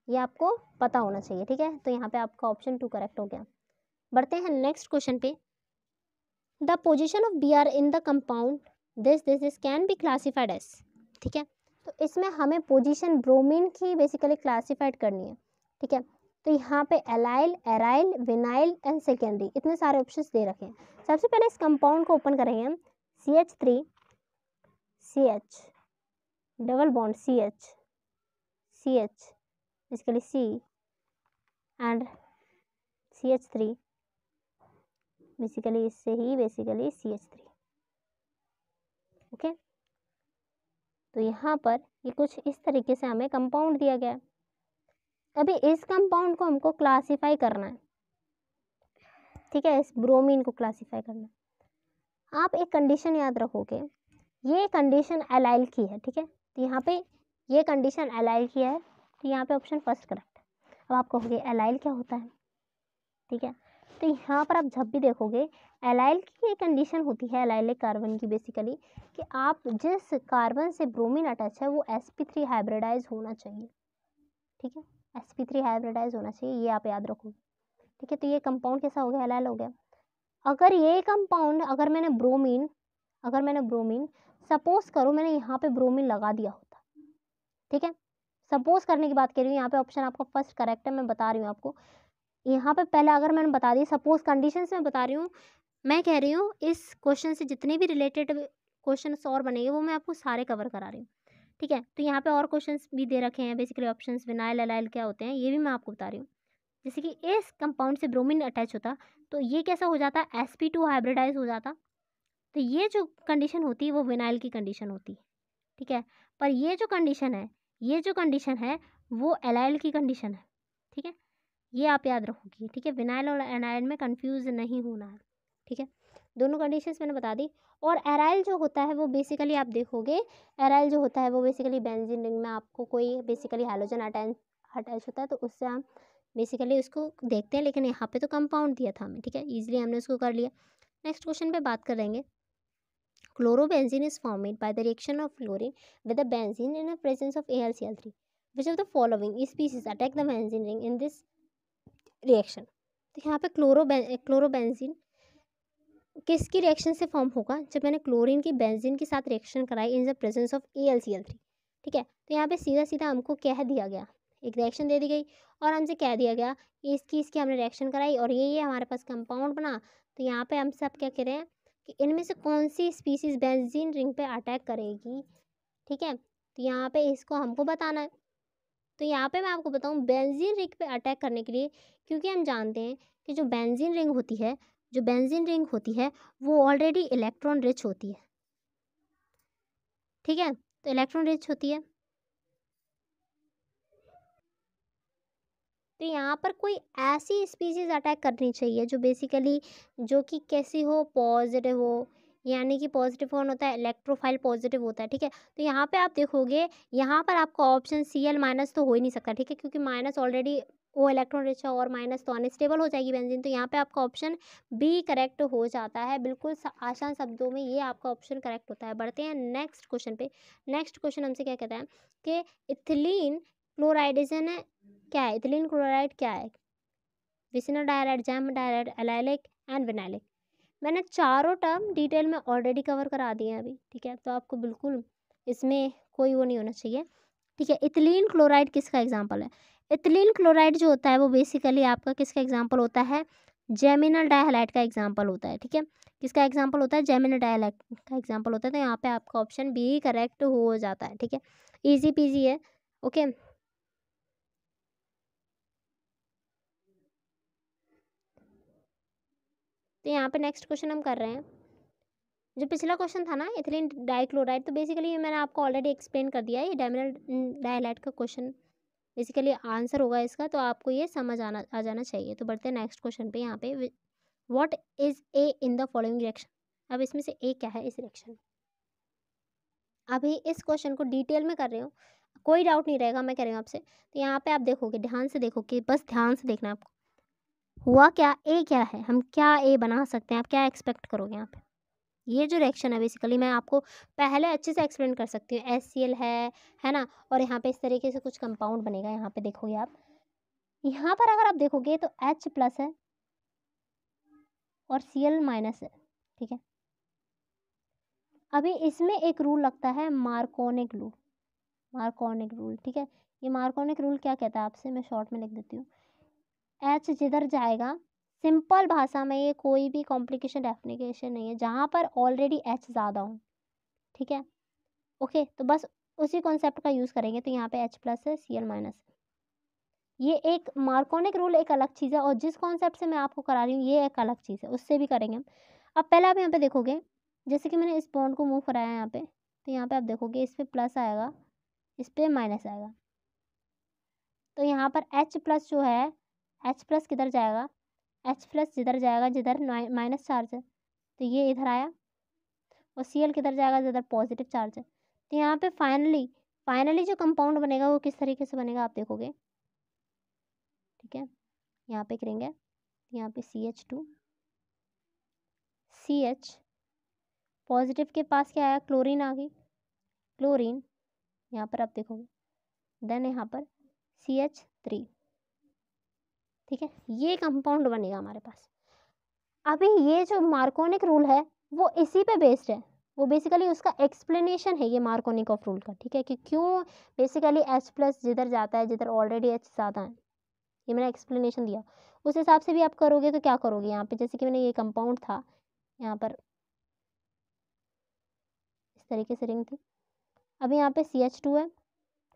ये आपको पता होना चाहिए। ठीक है, तो यहाँ पे आपका ऑप्शन 2 करेक्ट हो गया। बढ़ते हैं नेक्स्ट क्वेश्चन पे। The position of Br in the compound this can be classified as. ठीक है, तो इसमें हमें पोजीशन ब्रोमीन की बेसिकली क्लासिफाइड करनी है। ठीक है, तो यहाँ पे allyl, aryl, vinyl and secondary, इतने सारे ऑप्शंस दे रखे हैं। सबसे पहले इस कंपाउंड को ओपन करेंगे हम। CH3 CH double bond CH CH basically C and CH3 basically इससे ही बेसिकली CH3। ओके, तो यहाँ पर ये कुछ इस तरीके से हमें कंपाउंड दिया गया है। अभी इस कंपाउंड को हमको क्लासिफाई करना है। ठीक है, इस ब्रोमीन को क्लासिफाई करना है। आप एक कंडीशन याद रखोगे, ये कंडीशन एलाइल की है। ठीक है, तो यहाँ पे ये कंडीशन एलाइल की है, तो यहाँ पे ऑप्शन फर्स्ट करेक्ट है। अब आप कहोगे एलाइल क्या होता है? ठीक है, तो यहाँ पर आप जब भी देखोगे एलाइल की ये कंडीशन होती है एलाइलिक कार्बन की बेसिकली कि आप जिस कार्बन से ब्रोमीन अटैच है वो sp3 हाइब्रिडाइज होना चाहिए। ठीक है, sp3 हाइब्रिडाइज होना चाहिए, ये आप याद रखोगे। ठीक है, तो ये कंपाउंड कैसा हो गया? एलाइल हो गया। अगर ये कंपाउंड अगर मैंने ब्रोमीन सपोज करो मैंने यहाँ पे ब्रोमीन लगा दिया होता, ठीक है, सपोज करने की बात कर रही हूँ, यहाँ पे ऑप्शन आपका फर्स्ट करेक्ट है, मैं बता रही हूँ आपको। यहाँ पे पहले अगर मैंने बता दी, सपोज कंडीशंस में बता रही हूँ, मैं कह रही हूँ इस क्वेश्चन से जितने भी रिलेटेड क्वेश्चन और बनेंगे वो मैं आपको सारे कवर करा रही हूँ, ठीक है। तो यहाँ पे और क्वेश्चंस भी दे रखे हैं, बेसिकली ऑप्शंस विनाइल एलाइल क्या होते हैं ये भी मैं आपको बता रही हूँ। जैसे कि इस कंपाउंड से ब्रोमीन अटैच होता तो ये कैसा हो जाता, sp2 हाइब्रिडाइज हो जाता। तो ये जो कंडीशन होती है वो विनाइल की कंडीशन होती है, ठीक है। पर ये जो कंडीशन है वो एलाइल की कंडीशन है, ठीक है। ये आप याद रखोगे, ठीक है। विनाइल और एनाइल में कंफ्यूज नहीं होना है, ठीक है। दोनों कंडीशंस मैंने बता दी। और एराइल जो होता है वो बेसिकली आप देखोगे, एराइल जो होता है वो बेसिकली बेंजीन रिंग में आपको कोई बेसिकली हैलोजन अटैच होता है तो उससे हम बेसिकली उसको देखते हैं, लेकिन यहाँ पे तो कंपाउंड दिया था हमें, ठीक है, ईजिली हमने उसको कर लिया। नेक्स्ट क्वेश्चन पे बात करेंगे। Chlorobenzene is formed by the reaction of fluorine with the benzene in the presence of AlCl3. Which of the following species attack the benzene ring in this reaction? तो यहाँ पे क्लोरोबेंजीन किसकी reaction से form होगा, जब मैंने chlorine की benzene के साथ रिएक्शन कराई in the presence of AlCl3, ठीक है। तो यहाँ पे सीधा सीधा हमको कह दिया गया, एक रिएक्शन दे दी गई और हमसे कह दिया गया कि इसकी हमने रिएक्शन कराई और ये हमारे पास कंपाउंड बना। तो यहाँ पे हम सब क्या कह रहे हैं कि इनमें से कौन सी स्पीसीज बेंजीन रिंग पे अटैक करेगी, ठीक है। तो यहाँ पे इसको हमको बताना है। तो यहाँ पे मैं आपको बताऊँ बेंजीन रिंग पे अटैक करने के लिए, क्योंकि हम जानते हैं कि जो बेंजीन रिंग होती है वो ऑलरेडी इलेक्ट्रॉन रिच होती है, ठीक है। तो इलेक्ट्रॉन रिच होती है, तो यहाँ पर कोई ऐसी स्पीसीज अटैक करनी चाहिए जो बेसिकली जो कि कैसी हो, पॉजिटिव हो, यानी कि पॉजिटिव कौन होता है, इलेक्ट्रोफाइल पॉजिटिव होता है, ठीक है। तो यहाँ पे आप देखोगे, यहाँ पर आपका ऑप्शन Cl माइनस तो हो ही नहीं सकता, ठीक है, क्योंकि माइनस ऑलरेडी वो इलेक्ट्रॉन रिच है और माइनस तो अनस्टेबल हो जाएगी बेंजीन। तो यहाँ पे आपका ऑप्शन बी करेक्ट हो जाता है, बिल्कुल आसान शब्दों में ये आपका ऑप्शन करेक्ट होता है। बढ़ते हैं नेक्स्ट क्वेश्चन पे। नेक्स्ट क्वेश्चन हमसे क्या कहता है कि इथिलीन क्लोराइडेशन है क्या है, इथिलीन क्लोराइड क्या है, vicinal dihalide, gem dihalide, allylic and vinylic. मैंने चारों टर्म डिटेल में ऑलरेडी कवर करा दिए हैं अभी, ठीक है। तो आपको बिल्कुल इसमें कोई वो नहीं होना चाहिए, ठीक है। इथिलीन क्लोराइड किसका एग्जाम्पल है, इथिलीन क्लोराइड जो होता है वो बेसिकली आपका किसका एग्जाम्पल होता है, जेमिनल डायहैलाइड का एग्जाम्पल होता है, ठीक है। किसका एग्जाम्पल होता है, जेमिनल डायहैलाइड का एग्जाम्पल होता है। तो यहाँ पे आपका ऑप्शन बी करेक्ट हो जाता है, ठीक है, ईजी पीजी है, ओके। तो यहाँ पे नेक्स्ट क्वेश्चन हम कर रहे हैं। जो पिछला क्वेश्चन था ना इथिलीन डाइक्लोराइड, तो बेसिकली ये मैंने आपको ऑलरेडी एक्सप्लेन कर दिया है, ये डायमिनल डायहैलाइड का क्वेश्चन बेसिकली आंसर होगा इसका, तो आपको ये समझ आ जाना चाहिए। तो बढ़ते हैं नेक्स्ट क्वेश्चन पे। यहाँ पे what is a in the following reaction, अब इसमें से ए क्या है इस रिएक्शन में। अभी इस क्वेश्चन को डिटेल में कर रही हूँ, कोई डाउट नहीं रहेगा, मैं कह रही हूँ आपसे। तो यहाँ पे आप देखोगे, ध्यान से देखोगे, बस ध्यान से देखना आपको, हुआ क्या, ए क्या है, हम क्या ए बना सकते हैं, आप क्या एक्सपेक्ट करोगे यहाँ पे। ये जो रिएक्शन है बेसिकली मैं आपको पहले अच्छे से एक्सप्लेन कर सकती हूँ। HCl है ना, और यहाँ पे इस तरीके से कुछ कंपाउंड बनेगा। यहाँ पे देखोगे आप, यहाँ पर अगर आप देखोगे तो H प्लस है और Cl माइनस है, ठीक है। अभी इसमें एक रूल लगता है मार्कोनिक रूल, ठीक है। ये मार्कोनिक रूल क्या कहता है आपसे, मैं शॉर्ट में लिख देती हूँ। H जिधर जाएगा, सिंपल भाषा में, ये कोई भी कॉम्प्लिकेशन डेफिनेशन नहीं है, जहाँ पर ऑलरेडी H ज़्यादा हो, ठीक है, ओके। तो बस उसी कॉन्सेप्ट का यूज़ करेंगे। तो यहाँ पे H प्लस है, Cl माइनस है। ये एक मार्कोनिक रूल एक अलग चीज़ है, और जिस कॉन्सेप्ट से मैं आपको करा रही हूँ ये एक अलग चीज़ है, उससे भी करेंगे हम। अब पहले आप यहाँ पे देखोगे, जैसे कि मैंने इस बॉन्ड को मूव कराया यहाँ पे, तो यहाँ पे आप देखोगे इस पर प्लस आएगा, इस पर माइनस आएगा। तो यहाँ पर H प्लस जो है, H प्लस किधर जाएगा, H प्लस जिधर जाएगा जिधर माइनस चार्ज है, तो ये इधर आया। और Cl किधर जाएगा जिधर पॉजिटिव चार्ज है। तो यहाँ पे फाइनली जो कंपाउंड बनेगा वो किस तरीके से बनेगा आप देखोगे, ठीक है। यहाँ पे करेंगे, यहाँ पे CH2 CH, पॉजिटिव के पास क्या आया, क्लोरीन आ गई, क्लोरीन यहाँ पर आप देखोगे, देन यहाँ पर CH3, ठीक है। ये कंपाउंड बनेगा हमारे पास। अभी ये जो मार्कोनिक रूल है वो इसी पे बेस्ड है, वो बेसिकली उसका एक्सप्लेनेशन है ये मार्कोनिकॉफ रूल का, ठीक है, कि क्यों बेसिकली H प्लस जिधर जाता है जिधर ऑलरेडी H ज़्यादा है, ये मैंने एक्सप्लेनेशन दिया। उस हिसाब से भी आप करोगे तो क्या करोगे यहाँ पे, जैसे कि मैंने ये कंपाउंड था, यहाँ पर इस तरीके से रिंग थी, अभी यहाँ पे CH2 है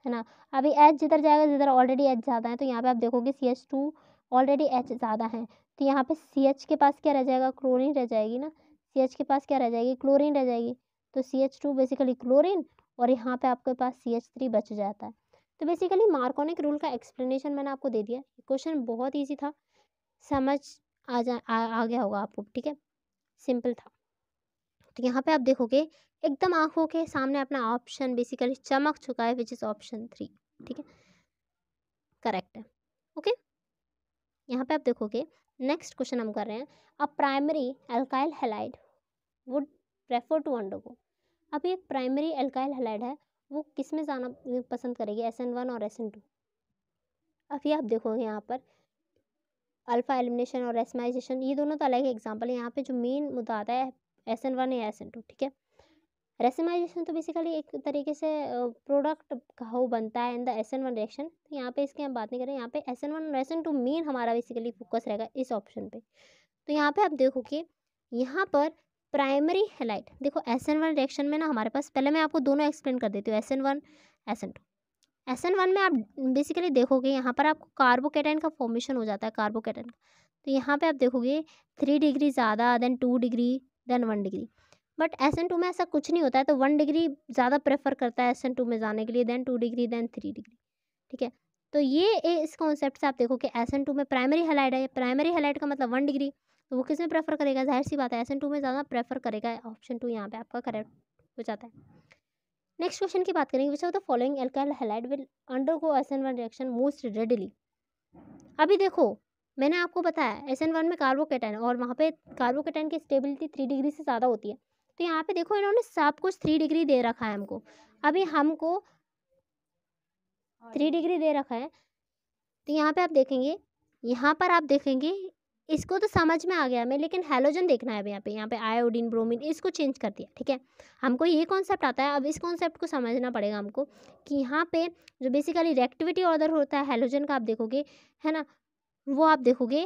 ना, अभी H जिधर जाएगा जिधर ऑलरेडी H ज़्यादा है, तो यहाँ पे आप देखोगे CH2 ऑलरेडी H ज़्यादा है, तो यहाँ पे CH के पास क्या रह जाएगा, क्लोरीन रह जाएगी ना, CH के पास क्या रह जाएगी, क्लोरीन रह जाएगी, तो CH2 बेसिकली क्लोरीन, और यहाँ पे आपके पास CH3 बच जाता है। तो बेसिकली मार्कोनिक रूल का एक्सप्लेनेशन मैंने आपको दे दिया। क्वेश्चन बहुत ईजी था, समझ आ गया होगा आपको, ठीक है, सिंपल था। तो यहाँ पे आप देखोगे एकदम आंखों के सामने अपना ऑप्शन बेसिकली चमक चुका है, विच इज़ ऑप्शन 3, ठीक है, करेक्ट है। ओके, यहाँ पे आप देखोगे नेक्स्ट क्वेश्चन हम कर रहे हैं, a primary alkyl halide would prefer to undergo. अब ये प्राइमरी एल्काइल हैलाइड है, वो किस में जाना पसंद करेगी, SN1 और SN2। अभी आप देखोगे यहाँ पर अल्फा एलिमिनेशन और रेसमाइजेशन, ये दोनों तो अलग एग्जाम्पल है, यहाँ पे जो मेन मुद्दा आता है SN1 या SN2, ठीक है। रेसिमाइजेशन तो बेसिकली एक तरीके से प्रोडक्ट का वो बनता है इन द SN1 रिएक्शन, तो यहाँ पे इसकी हम बात नहीं करें, यहाँ पे SN1 और SN2 मेन हमारा बेसिकली फोकस रहेगा इस ऑप्शन पे। तो यहाँ पे आप देखोगे यहाँ पर प्राइमरी हैलाइड, देखो SN1 रिएक्शन में ना हमारे पास, पहले मैं आपको दोनों एक्सप्लेन कर देती हूँ, SN1 SN2। SN1 में आप बेसिकली देखोगे यहाँ पर आपको कार्बोकेटाइन का फॉर्मेशन हो जाता है, कार्बोकेटाइन का, तो यहाँ पे आप देखोगे 3 डिग्री ज़्यादा than 2 degree then 1 degree, but SN2 में ऐसा कुछ नहीं होता है, तो 1 डिग्री ज़्यादा प्रेफर करता है SN2 में जाने के लिए देन 2 डिग्री देन 3 डिग्री, ठीक है। तो ये इस कॉन्सेप्ट से आप देखो कि SN2 में प्राइमरी हैलाइड है, प्राइमरी हैलाइड का मतलब 1 डिग्री, तो वो किस में प्रेफर करेगा, जाहिर सी बात है SN2 में ज़्यादा प्रेफर करेगा, ऑप्शन 2 यहाँ पे आपका करेक्ट हो जाता है। नेक्स्ट क्वेश्चन की बात करेंगे, विच of the following alkyl halide will undergo SN1 reaction most readily. अभी देखो मैंने आपको बताया SN1 में कार्बोकेटाइन, और वहाँ पे कार्बोकेटाइन की स्टेबिलिटी 3 डिग्री से ज़्यादा होती है, तो यहाँ पे देखो इन्होंने सब कुछ 3 डिग्री दे रखा है हमको, अभी हमको 3 डिग्री दे रखा है, तो यहाँ पे आप देखेंगे, यहाँ पर आप देखेंगे इसको तो समझ में आ गया हमें, लेकिन हैलोजन देखना है अभी यहाँ पे आयोडीन ब्रोमीन इसको चेंज कर दिया, ठीक है, हमको ये कॉन्सेप्ट आता है। अब इस कॉन्सेप्ट को समझना पड़ेगा हमको कि यहाँ पे जो बेसिकली रिएक्टिविटी ऑर्डर होता है हैलोजन का, आप देखोगे है ना, वो आप देखोगे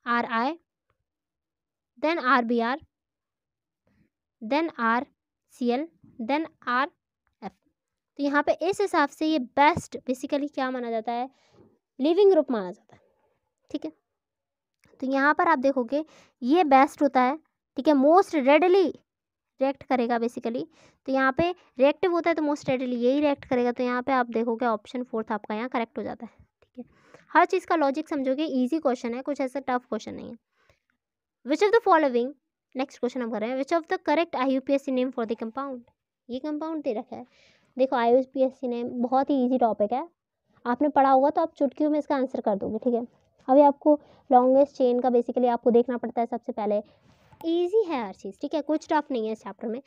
RI than RBr than RCl than RF, तो यहाँ पे इस हिसाब से ये बेस्ट बेसिकली क्या माना जाता है, लिविंग ग्रुप माना जाता है, ठीक है। तो यहाँ पर आप देखोगे ये बेस्ट होता है, ठीक है, मोस्ट रेडली रिएक्ट करेगा बेसिकली, तो यहाँ पे रिएक्टिव होता है तो मोस्ट रेडली यही रिएक्ट करेगा, तो यहाँ पे आप देखोगे ऑप्शन 4 आपका यहाँ करेक्ट हो जाता है, ठीक है। हर चीज़ का लॉजिक समझोगे, इजी क्वेश्चन है, कुछ ऐसा टफ क्वेश्चन नहीं है। विच of the following, next question हम कर रहे हैं, विच of the correct IUPAC name for the compound. ये कंपाउंड दे रखा है, देखो IUPAC नेम बहुत ही ईजी टॉपिक है, आपने पढ़ा होगा तो आप चुटकियों में इसका आंसर कर दोगे, ठीक है। अभी आपको लॉन्गेस्ट चेन का बेसिकली आपको देखना पड़ता है सबसे पहले, ईजी है हर चीज़, ठीक है, कुछ टफ नहीं है इस चैप्टर में।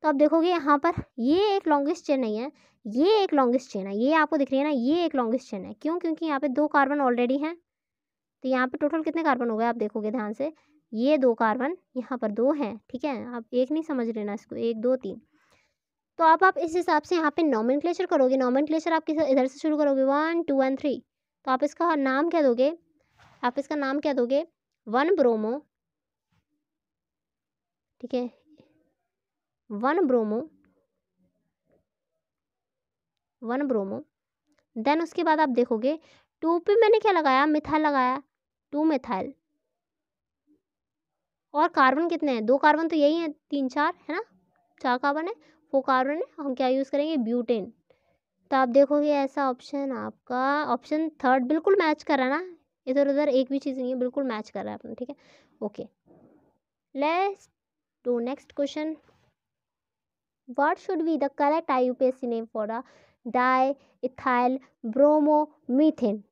तो आप देखोगे यहाँ पर ये एक लॉन्गेस्ट चेन नहीं है, ये एक लॉन्गेस्ट चेन है, ये आपको दिख रही है ना, ये एक लॉन्गेस्ट चेन है, क्यों, क्योंकि यहाँ पे 2 कार्बन ऑलरेडी हैं, तो यहाँ पे टोटल कितने कार्बन हो गए आप देखोगे ध्यान से, ये 2 कार्बन यहाँ पर 2 हैं, ठीक है, आप एक नहीं समझ लेना इसको, 1 2 3, तो आप इस हिसाब से यहाँ पे नॉमेनक्लेचर करोगे, नॉमेनक्लेचर आप किस इधर से शुरू करोगे 1 2 एंड 3, तो आप इसका नाम क्या दोगे, आप इसका नाम क्या दोगे, 1 ब्रोमो, ठीक है, 1 ब्रोमो 1 ब्रोमो, देन उसके बाद आप देखोगे 2 पे मैंने क्या लगाया, मिथाइल लगाया, 2 मिथाइल, और कार्बन कितने हैं, 2 कार्बन तो यही है, 3 4 है ना, 4 कार्बन है, 4 कार्बन है, हम क्या यूज़ करेंगे, ब्यूटेन, तो आप देखोगे ऐसा ऑप्शन आपका ऑप्शन 3 बिल्कुल मैच कर रहा है ना, इधर उधर एक भी चीज़ नहीं है, बिल्कुल मैच कर रहा है अपना, ठीक है। Okay, let's do next question, what should be the correct IUPAC name for a di ethyl bromomethane.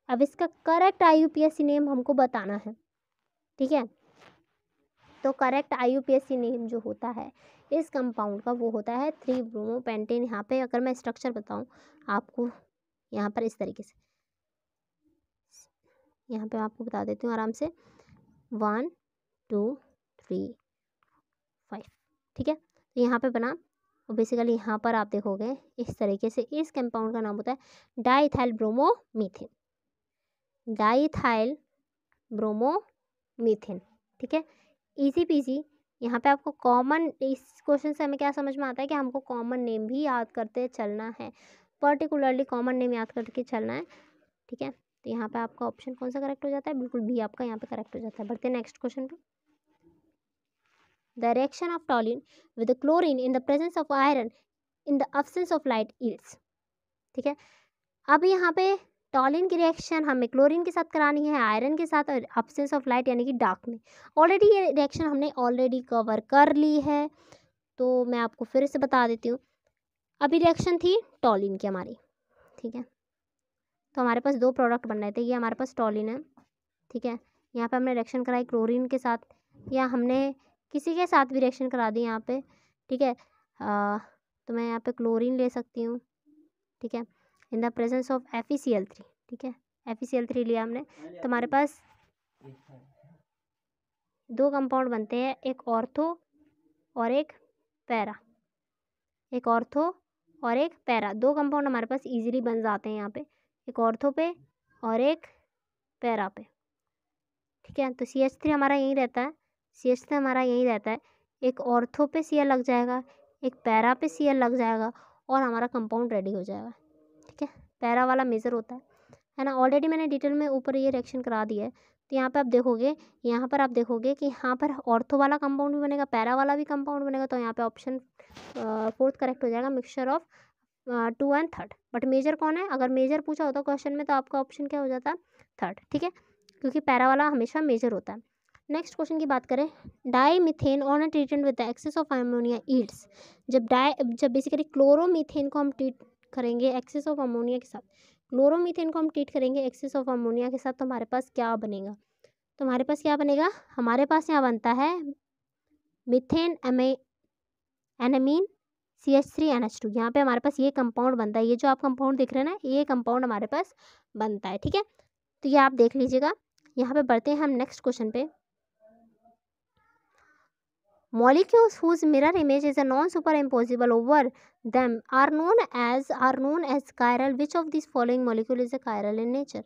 अब इसका करेक्ट IUPAC नेम हमको बताना है, ठीक है। तो करेक्ट IUPAC नेम जो होता है इस कंपाउंड का वो होता है 3 ब्रोमोपेंटेन। यहाँ पे अगर मैं स्ट्रक्चर बताऊँ आपको, यहाँ पर इस तरीके से, यहाँ पे आपको बता देती हूँ आराम से, 1 2 3 5, ठीक है। तो यहाँ पे बना और बेसिकली यहाँ पर आप देखोगे इस तरीके से, इस कंपाउंड का नाम होता है डाइथाइल ब्रोमोमीथेन, डाइथाइल ब्रोमोमीथेन। ठीक है, इजी पीजी। यहाँ पे आपको कॉमन, इस क्वेश्चन से हमें क्या समझ में आता है कि हमको कॉमन नेम भी याद करते चलना है, पर्टिकुलरली कॉमन नेम याद करके चलना है। ठीक है, तो यहाँ पे आपका ऑप्शन कौन सा करेक्ट हो जाता है? बिल्कुल भी आपका यहाँ पे करेक्ट हो जाता है। बढ़ते हैं नेक्स्ट क्वेश्चन पे। The reaction of टॉलिन with chlorine in the presence of iron in the absence of light yields. ठीक है, अब यहाँ पे टॉलिन की रिएक्शन हमें क्लोरीन के साथ करानी है, आयरन के साथ, और अब्सेंस ऑफ लाइट यानी कि डार्क में। ऑलरेडी ये रिएक्शन हमने ऑलरेडी कवर कर ली है, तो मैं आपको फिर से बता देती हूँ। अभी रिएक्शन थी टॉलिन की हमारी। ठीक है, तो हमारे पास दो प्रोडक्ट बन रहे थे, ये हमारे पास टॉलिन है। ठीक है, यहाँ पे हमने रिएक्शन कराई क्लोरीन के साथ, या हमने किसी के साथ भी रिएक्शन करा दी यहाँ पे। ठीक है, तो मैं यहाँ पे क्लोरीन ले सकती हूँ। ठीक है, in the presence of FeCl3। ठीक है, FeCl3 लिया हमने, तो हमारे पास दो कंपाउंड बनते हैं, एक ऑर्थो और एक पैरा, एक ऑर्थो और एक पैरा। दो कंपाउंड हमारे पास इजीली बन जाते हैं यहाँ पे, एक ऑर्थो पे और एक पैरा पे। ठीक है, तो CH3 हमारा यहीं रहता है, CH3 हमारा यहीं रहता है। एक ऑर्थो पे Cl लग जाएगा, एक पैरा पे Cl लग जाएगा, और हमारा कंपाउंड रेडी हो जाएगा। ठीक है, पैरा वाला मेजर होता है ना। ऑलरेडी मैंने डिटेल में ऊपर ये रिएक्शन करा दिया है। तो यहाँ पे आप देखोगे, यहाँ पर आप देखोगे कि यहाँ पर ऑर्थो वाला कंपाउंड भी बनेगा, पैरा वाला भी कंपाउंड बनेगा। तो यहाँ पे ऑप्शन 4th करेक्ट हो जाएगा, mixture of 2 and 3rd। But major कौन है? अगर मेजर पूछा होता क्वेश्चन में तो आपका ऑप्शन क्या हो जाता? 3rd। ठीक है, क्योंकि पैरा वाला हमेशा मेजर होता है। नेक्स्ट क्वेश्चन की बात करें, dimethane on treatment with the excess of ammonia yields. जब बेसिकली क्लोरोमीथेन को हम ट्रीट करेंगे एक्सेस ऑफ अमोनिया के साथ, क्लोरोमीथेन को हम ट्रीट करेंगे एक्सेस ऑफ अमोनिया के साथ, तो हमारे पास क्या बनेगा? तो हमारे पास क्या बनेगा? हमारे पास यहाँ बनता है मिथेन एनामीन CH3NH2। यहाँ पे हमारे पास ये कंपाउंड बनता है, ये जो आप कंपाउंड दिख रहे हैं ना, ये कंपाउंड हमारे पास बनता है। ठीक है, तो ये आप देख लीजिएगा। यहाँ पे बढ़ते हैं हम नेक्स्ट क्वेश्चन पे। Molecules whose mirror image is a non-superimposable over them are known as chiral. Which of these following molecule is a chiral in nature?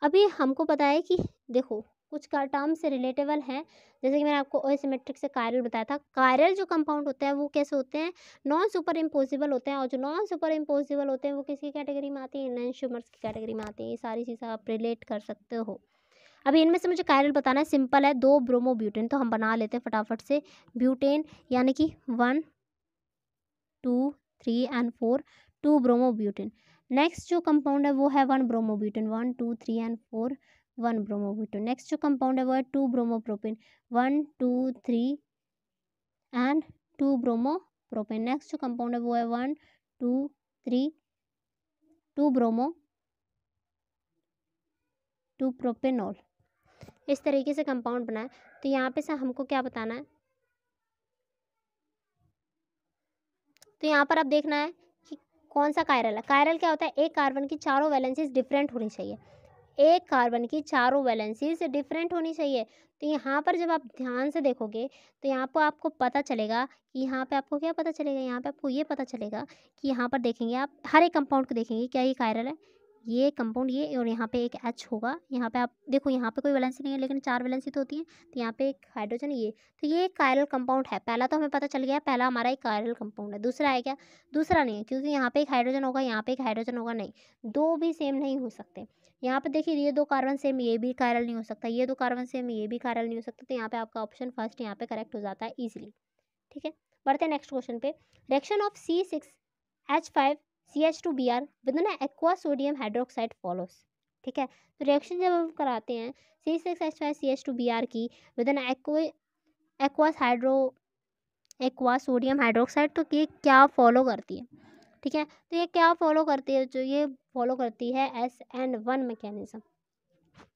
अभी हमको पता है कि देखो कुछ का टर्म से रिलेटेबल हैं, जैसे कि मैंने आपको एसिमेट्रिक से कायरल बताया था। कायरल जो कंपाउंड होते हैं वो कैसे होते हैं? नॉन सुपर इम्पोजिबल होते हैं, और जो नॉन सुपर इम्पोजिबल होते हैं वो किसकी कैटेगरी में आती है? एनंटियोमर्स की कैटेगरी में आती है। ये सारी चीज़ें आप रिलेट कर सकते हो। अभी इनमें से मुझे कायरल बताना है, सिंपल है, 2 ब्रोमोब्यूटेन। तो हम बना लेते हैं फटाफट से। ब्यूटेन यानी कि 1 2 3 and 4, 2 ब्रोमोब्यूटेन। नेक्स्ट जो कंपाउंड है वो है 1 ब्रोमोब्यूटेन, 1 2 3 and 4, 1 ब्रोमोब्यूटेन। नेक्स्ट जो कंपाउंड है वो है 2 ब्रोमोप्रोपेन, 1 2 3 and 2 ब्रोमोप्रोपेन। नेक्स्ट जो कंपाउंड है वो है 1 2 3 2 प्रोपेनॉल। इस तरीके से कंपाउंड बनाए। तो यहाँ पे से हमको क्या बताना है? तो यहाँ पर अब देखना है कि कौन सा कायरल है। कायरल क्या होता है? एक कार्बन की चारों वैलेंसीज डिफरेंट होनी चाहिए, एक कार्बन की चारों वैलेंसीज डिफरेंट होनी चाहिए। तो यहाँ पर जब आप ध्यान से देखोगे तो यहाँ पर आपको पता चलेगा कि यहाँ पे आपको क्या पता चलेगा? यहाँ पे आपको ये पता चलेगा कि यहाँ पर देखेंगे आप हर एक कंपाउंड को देखेंगे, क्या ये कायरल है? ये कंपाउंड ये, और यहाँ पे एक H होगा। यहाँ पे आप देखो, यहाँ पे कोई वैलेंसी नहीं है लेकिन 4 वैलेंसी तो होती है। तो यहाँ पे एक हाइड्रोजन, ये तो ये एक कायरल कंपाउंड है। पहला तो हमें पता चल गया, पहला हमारा एक कायरल कंपाउंड है। दूसरा है क्या? दूसरा नहीं है, क्योंकि यहाँ पे एक हाइड्रोजन होगा, यहाँ पे एक हाइड्रोजन होगा, नहीं, दो भी सेम नहीं हो सकते। यहाँ पे देखिए, ये 2 कार्बन सेम, ये भी कायरल नहीं हो सकता, ये 2 कार्बन सेम, ये भी कायरल नहीं हो सकता। तो यहाँ पे आपका ऑप्शन फर्स्ट यहाँ पे करेक्ट हो जाता है इजीली। ठीक है, बढ़ते हैं नेक्स्ट क्वेश्चन पे। Reaction of C6H5CH2Br with N aqua sodium hydroxide follows. ठीक है, तो रिएक्शन जब हम कराते हैं C6H5CH2Br की with N aqua sodium hydroxide, तो ये क्या फॉलो करती है? ठीक है, तो ये क्या फॉलो करती है? जो ये फॉलो करती है SN1 मैकेनिज्म।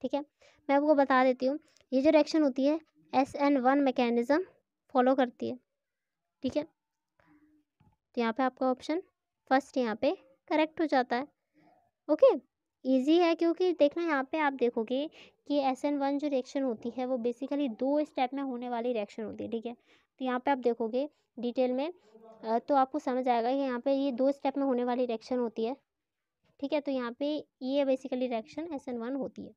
ठीक है, मैं आपको बता देती हूँ, ये जो रिएक्शन होती है SN1 मैकेनिज्म फॉलो करती है। ठीक है, तो यहाँ पे आपका ऑप्शन फर्स्ट यहाँ पे करेक्ट हो जाता है। ओके, ईजी है क्योंकि देखना यहाँ पे आप देखोगे कि SN1 जो रिएक्शन होती है वो बेसिकली 2 स्टेप में होने वाली रिएक्शन होती है, ठीक है। तो यहाँ पे आप देखोगे डिटेल में तो आपको समझ आएगा कि यहाँ पे ये 2 स्टेप में होने वाली रिएक्शन होती है, ठीक है। तो यहाँ पे ये बेसिकली रिएक्शन SN1 होती है।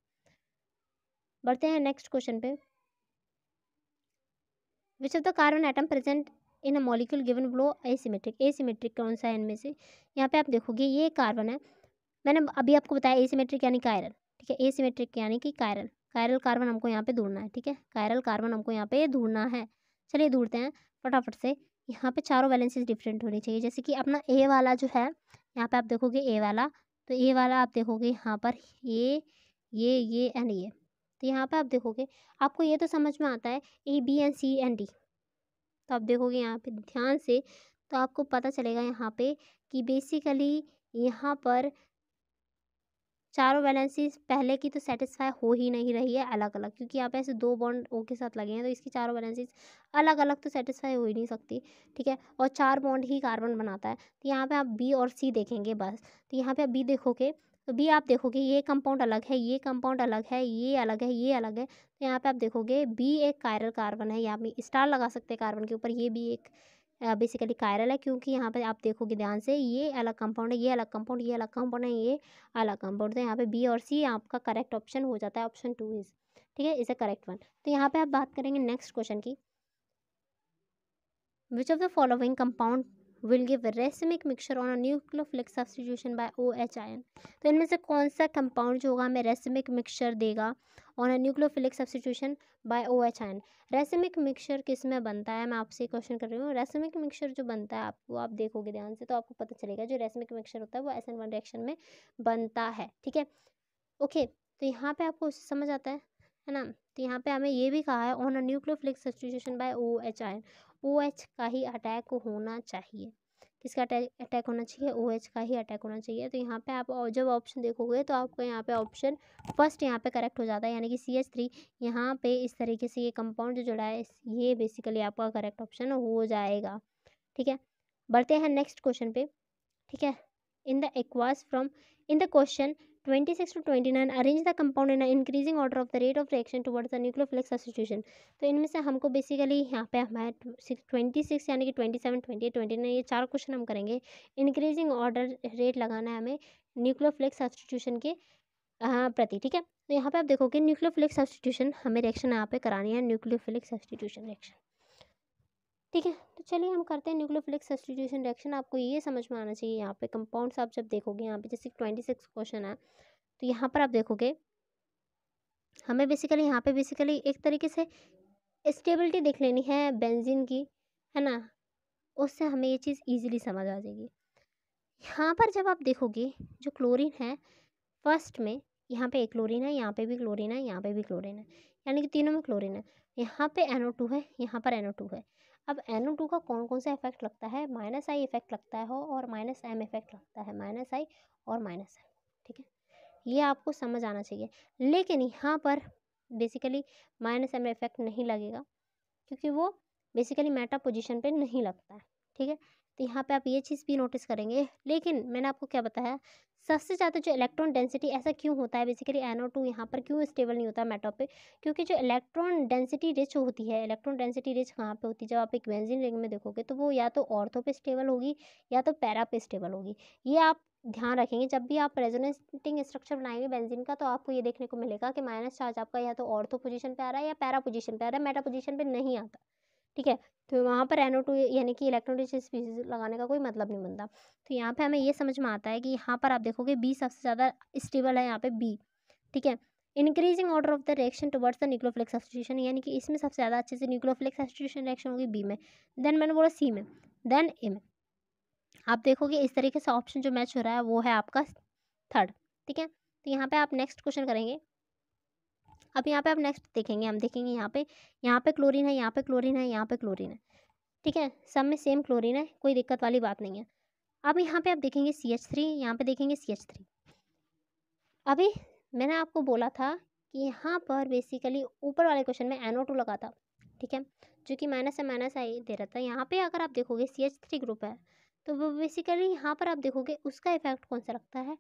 बढ़ते हैं नेक्स्ट क्वेश्चन पे। Which of the carbon atom present in a molecule given below asymmetric. Asymmetric कौन सा है इनमें से? यहाँ पे आप देखोगे ये कार्बन है, मैंने अभी आपको बताया एसिमेट्रिक यानी कायरल, ठीक है। एसिमेट्रिक यानी कि कायरल, कायरल कार्बन हमको यहाँ पे ढूंढना है, ठीक है। कायरल कार्बन हमको यहाँ पे ढूंढना है। चलिए ढूंढते हैं फटाफट से। यहाँ पे चारों वैलेंसीज डिफरेंट होनी चाहिए, जैसे कि अपना ए वाला जो है, यहाँ पे आप देखोगे ए वाला, तो ए वाला आप देखोगे यहाँ पर ये एंड ये। तो यहाँ पे आप देखोगे, आपको ये तो समझ में आता है ABNCND। तो आप देखोगे यहाँ पे ध्यान से, तो आपको पता चलेगा यहाँ पे कि बेसिकली यहाँ पर चारों वैलेंसीज पहले की तो सेटिस्फाई हो ही नहीं रही है अलग अलग, क्योंकि यहाँ पे ऐसे 2 बॉन्ड ओ के साथ लगे हैं, तो इसकी चारों वैलेंसीज अलग अलग तो सेटिस्फाई हो ही नहीं सकती, ठीक है। और 4 बॉन्ड ही कार्बन बनाता है। तो यहाँ पे आप बी और सी देखेंगे बस। तो यहाँ पे आप बी देखोगे, तो बी आप देखोगे ये कंपाउंड अलग है, ये कंपाउंड अलग है, ये अलग है, ये अलग है। तो यहाँ पे आप देखोगे बी एक कायरल कार्बन है, यहाँ पे स्टार लगा सकते हैं कार्बन के ऊपर, ये भी एक बेसिकली कायरल है, क्योंकि यहाँ पे आप देखोगे ध्यान से ये अलग कंपाउंड है, ये अलग कंपाउंड, ये अलग कंपाउंड है, ये अलग कंपाउंड। तो यहाँ पे बी और सी आपका करेक्ट ऑप्शन हो जाता है, ऑप्शन 2 इज, ठीक है, इज अ करेक्ट वन। तो यहाँ पे आप बात करेंगे नेक्स्ट क्वेश्चन की। Which of the following compound will give racemic mixture on a nucleophilic substitution by OH ion. तो इनमें से कौन सा कंपाउंड जो होगा हमें रेसिमिक मिक्सचर देगा on a nucleophilic substitution by OH ion. Racemic mixture किस में बनता है, मैं आपसे क्वेश्चन कर रही हूँ। रेसिमिक मिक्सचर जो बनता है आपको, आप देखोगे ध्यान से तो आपको पता चलेगा जो रेसिमिक मिक्सचर होता है वो SN1 रिएक्शन में बनता है, ठीक है। ओके, तो यहाँ पे आपको समझ आता है ना। तो यहाँ पे हमें ये भी कहा है on a nucleophilic substitution by OH ion, OH का ही अटैक होना चाहिए। किसका अटैक होना चाहिए? OH का ही अटैक होना चाहिए। तो यहाँ पे आप जब ऑप्शन देखोगे तो आपको यहाँ पे ऑप्शन फर्स्ट यहाँ पे करेक्ट हो जाता है, यानी कि CH3 यहाँ पे इस तरीके से ये कंपाउंड जो जुड़ा है ये बेसिकली आपका करेक्ट ऑप्शन हो जाएगा, ठीक है। बढ़ते हैं नेक्स्ट क्वेश्चन पे, ठीक है। In the aqueous from in the question 26 to 29 arrange the compound in increasing order of the rate of reaction towards the nucleophilic substitution. तो इनमें से हमको बेसिकली यहाँ पे हमारे 26 यानी कि 27, 28, 29 ये 4 क्वेश्चन हम करेंगे। इंक्रीजिंग ऑर्डर रेट लगाना है हमें न्यूक्लियोफिलिक सब्स्टिट्यूशन के प्रति, ठीक है। तो यहाँ पे आप देखोगे न्यूक्लियोफिलिक सब्स्टिट्यूशन हमें रिएक्शन यहाँ पे करानी है, न्यूक्लियोफिलिक सब्स्टिट्यूशन रिएक्शन, ठीक है। तो चलिए हम करते हैं न्यूक्लियोफिलिक सब्स्टिट्यूशन रिएक्शन। आपको ये समझ में आना चाहिए यहाँ पे कंपाउंड्स आप जब देखोगे यहाँ पे, जैसे 26 क्वेश्चन है तो यहाँ पर आप देखोगे हमें बेसिकली यहाँ पे बेसिकली एक तरीके से स्टेबिलिटी देख लेनी है बेंजीन की, है ना। उससे हमें ये चीज़ ईजिली समझ आ जाएगी। यहाँ पर जब आप देखोगे जो क्लोरीन है फर्स्ट में, यहाँ पे एक क्लोरीन है, यहाँ पे भी क्लोरीन है, यहाँ पे भी क्लोरीन है, यानी कि तीनों में क्लोरीन है। यहाँ पे NO2 है, यहाँ पर NO2 है। अब NO2 का कौन कौन सा इफेक्ट लगता है? -I इफेक्ट लगता है और -M इफेक्ट लगता है, -I और -M, ठीक है। ये आपको समझ आना चाहिए। लेकिन यहाँ पर बेसिकली -M इफेक्ट नहीं लगेगा, क्योंकि वो बेसिकली मेटा पोजीशन पे नहीं लगता है, ठीक है। तो यहाँ पे आप ये चीज़ भी नोटिस करेंगे। लेकिन मैंने आपको क्या बताया, सबसे ज़्यादा जो इलेक्ट्रॉन डेंसिटी ऐसा क्यों होता है बेसिकली NO2 यहाँ पर क्यों स्टेबल नहीं होता मेटा पे? क्योंकि जो इलेक्ट्रॉन डेंसिटी रिच होती है, इलेक्ट्रॉन डेंसिटी रिच कहाँ पे होती है? जब आप एक बेंजीन रिंग में देखोगे तो वो या तो ऑर्थो पे स्टेबल होगी या तो पैरा पे स्टेबल होगी। ये आप ध्यान रखेंगे जब भी आप रेजोनेटिंग स्ट्रक्चर बनाएंगे बेंजीन का, तो आपको ये देखने को मिलेगा कि माइनस चार्ज आपका या तो ऑर्थो पोजीशन पे आ रहा है या पैरा पोजीशन पे आ रहा है, मेटा पोजीशन पे नहीं आता, ठीक है। तो वहाँ पर NO2 यानी कि इलेक्ट्रॉनिक स्पीशीज लगाने का कोई मतलब नहीं बनता। तो यहाँ पे हमें ये समझ में आता है कि यहाँ पर आप देखोगे बी सबसे ज़्यादा स्टेबल है, यहाँ पे बी, ठीक है। Increasing order of the reaction towards the nucleophilic substitution, यानी कि इसमें सबसे ज़्यादा अच्छे से न्यूक्लियोफिलिक सब्स्टिट्यूशन रिएक्शन होगी बी में, देन मैंने बोला सी में, देन ए में। आप देखोगे इस तरीके से ऑप्शन जो मैच हो रहा है वो है आपका थर्ड, ठीक है। तो यहाँ पे आप नेक्स्ट क्वेश्चन करेंगे। अब यहाँ पे आप नेक्स्ट देखेंगे, हम देखेंगे यहाँ पे क्लोरीन है, यहाँ पे क्लोरीन है, यहाँ पे क्लोरीन है, ठीक है। सब में सेम क्लोरीन है, कोई दिक्कत वाली बात नहीं है। अब यहाँ पे आप देखेंगे CH3, यहाँ पे देखेंगे CH3। अभी मैंने आपको बोला था कि यहाँ पर बेसिकली ऊपर वाले क्वेश्चन में NO2 लगा था, ठीक है, जो कि -I दे रहा था। यहाँ पे अगर आप देखोगे CH3 ग्रुप है, तो वो बेसिकली यहाँ पर आप देखोगे उसका इफेक्ट कौन सा लगता है?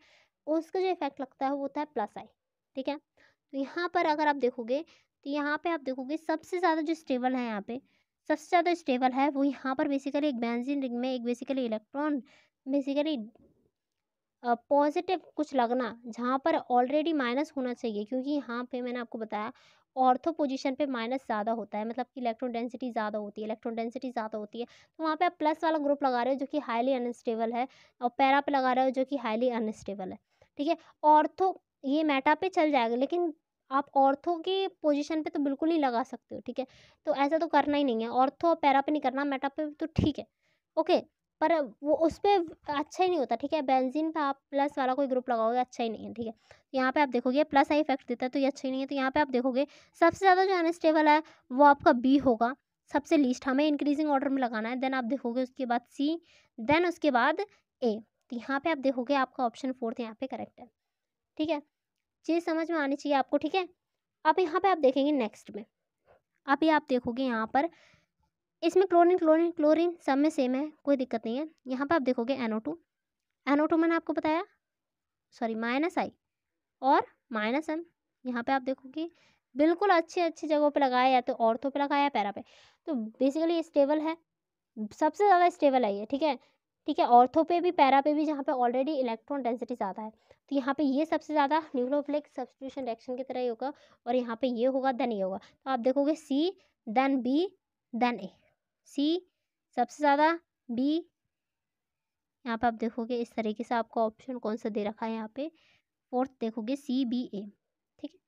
उसका जो इफेक्ट लगता है वो होता है प्लस आई। ठीक है, तो यहाँ पर अगर आप देखोगे तो यहाँ पे आप देखोगे सबसे ज़्यादा जो स्टेबल है, यहाँ पे सबसे ज़्यादा स्टेबल है वो यहाँ पर बेसिकली एक बेंजीन रिंग में एक बेसिकली इलेक्ट्रॉन बेसिकली पॉजिटिव कुछ लगना, जहाँ पर ऑलरेडी माइनस होना चाहिए, क्योंकि यहाँ पे मैंने आपको बताया ऑर्थो पोजीशन पे माइनस ज़्यादा होता है, मतलब कि इलेक्ट्रॉन डेंसिटी ज़्यादा होती है, इलेक्ट्रॉन डेंसिटी ज़्यादा होती है, तो वहाँ पे आप प्लस वाला ग्रुप लगा रहे हो जो कि हाईली अनस्टेबल है, और पैरा पे लगा रहे हो जो कि हाईली अनस्टेबल है। ठीक है, ऑर्थो ये मेटा पे चल जाएगा, लेकिन आप ऑर्थो की पोजीशन पे तो बिल्कुल नहीं लगा सकते हो। ठीक है, तो ऐसा तो करना ही नहीं है, ऑर्थो और पैरा पे नहीं करना, मेटा पे तो ठीक है, ओके, पर वो उस पे अच्छा ही नहीं होता। ठीक है, बेंजीन पे आप प्लस वाला कोई ग्रुप लगाओगे अच्छा ही नहीं है। ठीक है, यहाँ पे आप देखोगे प्लस आई इफेक्ट देता है, तो ये अच्छा ही नहीं है। तो यहाँ पे आप देखोगे सबसे ज़्यादा जो अनस्टेबल है वो आपका बी होगा, सबसे लीस्ट हमें इंक्रीजिंग ऑर्डर में लगाना है। देन आप देखोगे उसके बाद सी, देन उसके बाद ए। तो यहाँ पे आप देखोगे आपका ऑप्शन फोर्थ यहाँ पे करेक्ट है। ठीक है, चीज़ समझ में आनी चाहिए आपको। ठीक है, अब यहाँ पे आप देखेंगे नेक्स्ट में, अभी आप देखोगे यहाँ पर इसमें क्लोरीन क्लोरीन क्लोरीन सब में सेम है, कोई दिक्कत नहीं है। यहाँ पे आप देखोगे NO2, NO2 मैंने आपको बताया, सॉरी माइनस आई और माइनस एम। यहाँ पे आप देखोगे बिल्कुल अच्छी अच्छी जगहों पे लगाया, या तो ऑर्थो पे लगाया या पैरा पे, तो बेसिकली स्टेबल है, सबसे ज़्यादा स्टेबल है ये। ठीक है, ठीक है, ऑर्थो पे भी पैरा पे भी, जहाँ पे ऑलरेडी इलेक्ट्रॉन डेंसिटी ज़्यादा है, तो यहाँ पे ये सबसे ज़्यादा न्यूक्लियोफिलिक सब्स्टिट्यूशन रिएक्शन की तरह ही होगा, और यहाँ पे ये होगा देन ये होगा। तो आप देखोगे सी देन बी देन ए, सी सबसे ज़्यादा, बी, यहाँ पे आप देखोगे इस तरीके से आपका ऑप्शन कौन सा दे रखा है, यहाँ पे फोर्थ देखोगे CBA। ठीक है,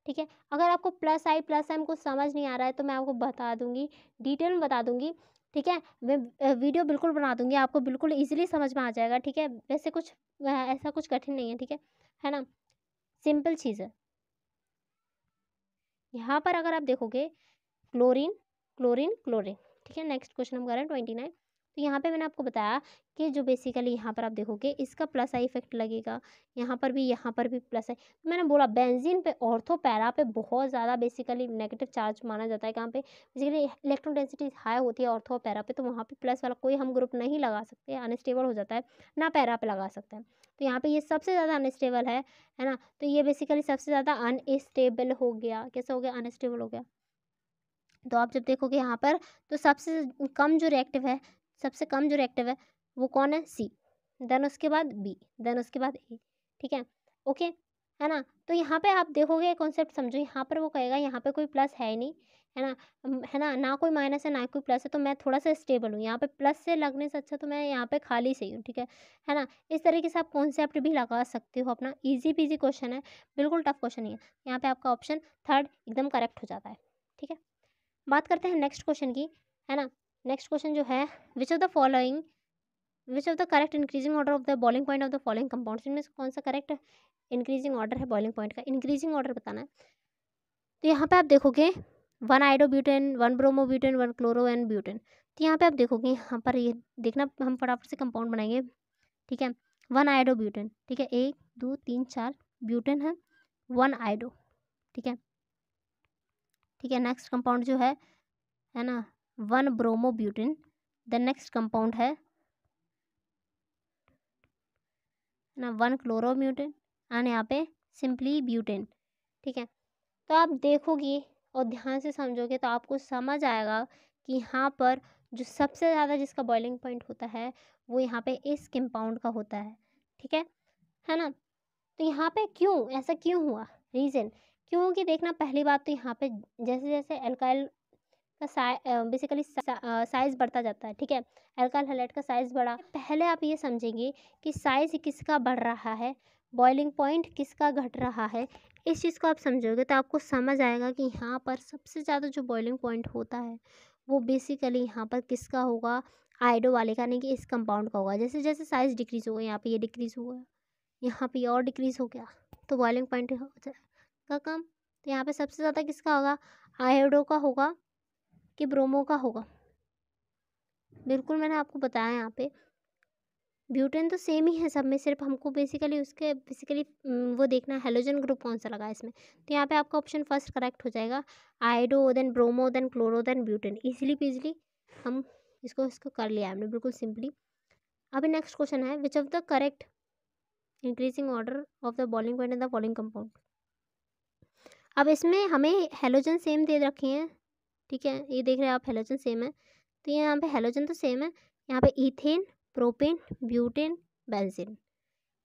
ठीक है, अगर आपको प्लस आई प्लस एम कुछ समझ नहीं आ रहा है तो मैं आपको बता दूंगी, डिटेल में बता दूंगी। ठीक है, मैं वीडियो बिल्कुल बना दूंगी, आपको बिल्कुल इजीली समझ में आ जाएगा। ठीक है, वैसे कुछ ऐसा कुछ कठिन नहीं है। ठीक है ना, सिंपल चीज़ है। यहाँ पर अगर आप देखोगे क्लोरीन क्लोरीन क्लोरीन। ठीक है, नेक्स्ट क्वेश्चन हम कर रहे हैं 29। तो यहाँ पे मैंने आपको बताया कि जो बेसिकली यहाँ पर आप देखोगे इसका प्लस आई इफेक्ट लगेगा, यहाँ पर भी प्लस है। तो मैंने बोला बेंजीन पे ऑर्थो पैरा पे बहुत ज़्यादा बेसिकली नेगेटिव चार्ज माना जाता है, कहाँ पे बेसिकली इलेक्ट्रॉन डेंसिटी हाई होती है ऑर्थो और पैरा पे, तो वहाँ पे प्लस वाला कोई हम ग्रुप नहीं लगा सकते, अनस्टेबल हो जाता है, ना पैरा पे लगा सकते हैं। तो यहाँ पे ये सबसे ज़्यादा अनस्टेबल है ना, तो ये बेसिकली सबसे ज़्यादा अनस्टेबल हो गया। कैसा हो गया? अनस्टेबल हो गया। तो आप जब देखोगे यहाँ पर तो सबसे कम जो रिएक्टिव है, सबसे कम जो रिएक्टिव है वो कौन है? सी, देन उसके बाद बी, देन उसके बाद ए। ठीक है, ओके, है ना। तो यहाँ पे आप देखोगे कॉन्सेप्ट समझो, यहाँ पर वो कहेगा यहाँ पे कोई प्लस है ही नहीं, है ना, है ना, ना कोई माइनस है ना कोई प्लस है, तो मैं थोड़ा सा स्टेबल हूँ, यहाँ पे प्लस से लगने से अच्छा तो मैं यहाँ पे खाली से ही हूँ। ठीक है ना, इस तरीके से आप कॉन्सेप्ट भी लगा सकते हो अपना, ईजी पीजी क्वेश्चन है, बिल्कुल टफ क्वेश्चन नहीं है। यहाँ पे आपका ऑप्शन थर्ड एकदम करेक्ट हो जाता है। ठीक है, बात करते हैं नेक्स्ट क्वेश्चन की, है ना। नेक्स्ट क्वेश्चन जो है विच of the correct increasing order of the boiling point of the following compounds, इनमें से कौन सा करेक्ट इंक्रीजिंग ऑर्डर है बॉइलिंग पॉइंट का? इंक्रीजिंग ऑर्डर बताना है। तो यहाँ पे आप देखोगे 1 iodobutane, 1 bromobutane, 1 chloro and butane. तो यहाँ पे आप देखोगे, यहाँ पर ये देखना, हम फटाफट से कंपाउंड बनाएंगे। ठीक है, 1 आइडोब्यूटेन, ठीक है, 1 2 3 4 ब्यूटेन है, 1 आइडो। ठीक है, ठीक है, नेक्स्ट कंपाउंड जो है ना 1 ब्रोमोब्यूटेन, द नेक्स्ट कंपाउंड है ना 1 क्लोरोब्यूटेन, एंड यहाँ पे सिंपली ब्यूटेन। ठीक है, तो आप देखोगे और ध्यान से समझोगे तो आपको समझ आएगा कि यहाँ पर जो सबसे ज़्यादा जिसका बॉइलिंग पॉइंट होता है वो यहाँ पे इस कंपाउंड का होता है। ठीक है ना। तो यहाँ पे क्यों ऐसा क्यों हुआ, रीज़न क्योंकि देखना, पहली बात तो यहाँ पे जैसे जैसे एल्काइल का बेसिकली साइज़ बढ़ता जाता है। ठीक है, एल्काइल हैलाइड का साइज़ बढ़ा, पहले आप ये समझेंगे कि साइज़ किसका बढ़ रहा है, बॉइलिंग पॉइंट किसका घट रहा है। इस चीज़ को आप समझोगे तो आपको समझ आएगा कि यहाँ पर सबसे ज़्यादा जो बॉइलिंग पॉइंट होता है वो बेसिकली यहाँ पर किसका होगा? आइडो वाले का, नहीं कि इस कंपाउंड का होगा। जैसे जैसे साइज़ डिक्रीज़ होगा, यहाँ पे ये डिक्रीज़ होगा, यहाँ पे और डिक्रीज़ हो गया, तो बॉइलिंग पॉइंट हो जाएगा कम। तो यहाँ पे सबसे ज़्यादा किसका होगा? आयोडो का होगा कि ब्रोमो का होगा? बिल्कुल मैंने आपको बताया, यहाँ पे ब्यूटेन तो सेम ही है सब में, सिर्फ हमको बेसिकली उसके वो देखना है हेलोजन ग्रुप कौन सा लगा है इसमें। तो यहाँ पे आपका ऑप्शन फर्स्ट करेक्ट हो जाएगा, iodo then bromo then chloro then butane. Easily peasily हम इसको कर लिया हमने, बिल्कुल सिंपली। अभी नेक्स्ट क्वेश्चन है विच of the correct increasing order of the boiling point in the following compound. अब इसमें हमें हेलोजन सेम दे रखे हैं, ठीक है, ये देख रहे हैं आप हेलोजन सेम है, तो यहाँ पे हेलोजन तो सेम है, यहाँ पे ethane, propane, butane, benzene,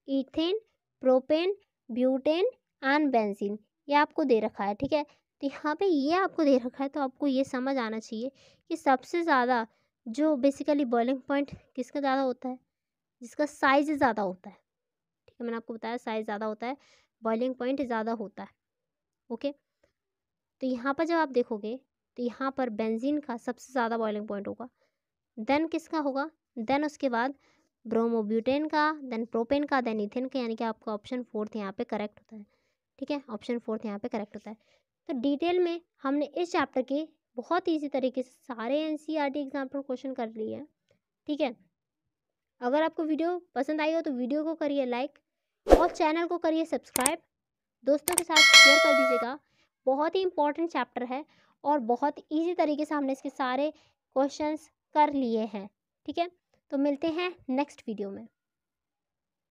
ethane, propane, butane and benzene, ये आपको दे रखा है, ठीक है। तो यहाँ पे ये आपको दे रखा है, तो आपको ये समझ आना चाहिए कि सबसे ज़्यादा जो बेसिकली बॉइलिंग पॉइंट किसका ज़्यादा होता है, जिसका साइज़ ज़्यादा होता है, ठीक है, मैंने आपको बताया साइज़ ज़्यादा होता है, बॉइलिंग पॉइंट ज़्यादा होता है, ओके। तो यहाँ पर जब आप देखोगे तो यहाँ पर बेंजीन का सबसे ज़्यादा बॉइलिंग पॉइंट होगा, देन किसका होगा, देन उसके बाद ब्रोमोब्यूटेन का, देन प्रोपेन का, देन इथेन का, यानी कि आपका ऑप्शन 4 यहाँ पे करेक्ट होता है, ठीक है, ऑप्शन 4 यहाँ पे करेक्ट होता है। तो डिटेल में हमने इस चैप्टर के बहुत ईजी तरीके से सारे एनसीईआरटी एग्जाम्पल क्वेश्चन कर लिए हैं, ठीक है। अगर आपको वीडियो पसंद आई हो तो वीडियो को करिए लाइक और चैनल को करिए सब्सक्राइब, दोस्तों के साथ शेयर कर दीजिएगा। बहुत ही इंपॉर्टेंट चैप्टर है और बहुत इजी तरीके से हमने इसके सारे क्वेश्चंस कर लिए हैं, ठीक है। तो मिलते हैं नेक्स्ट वीडियो में।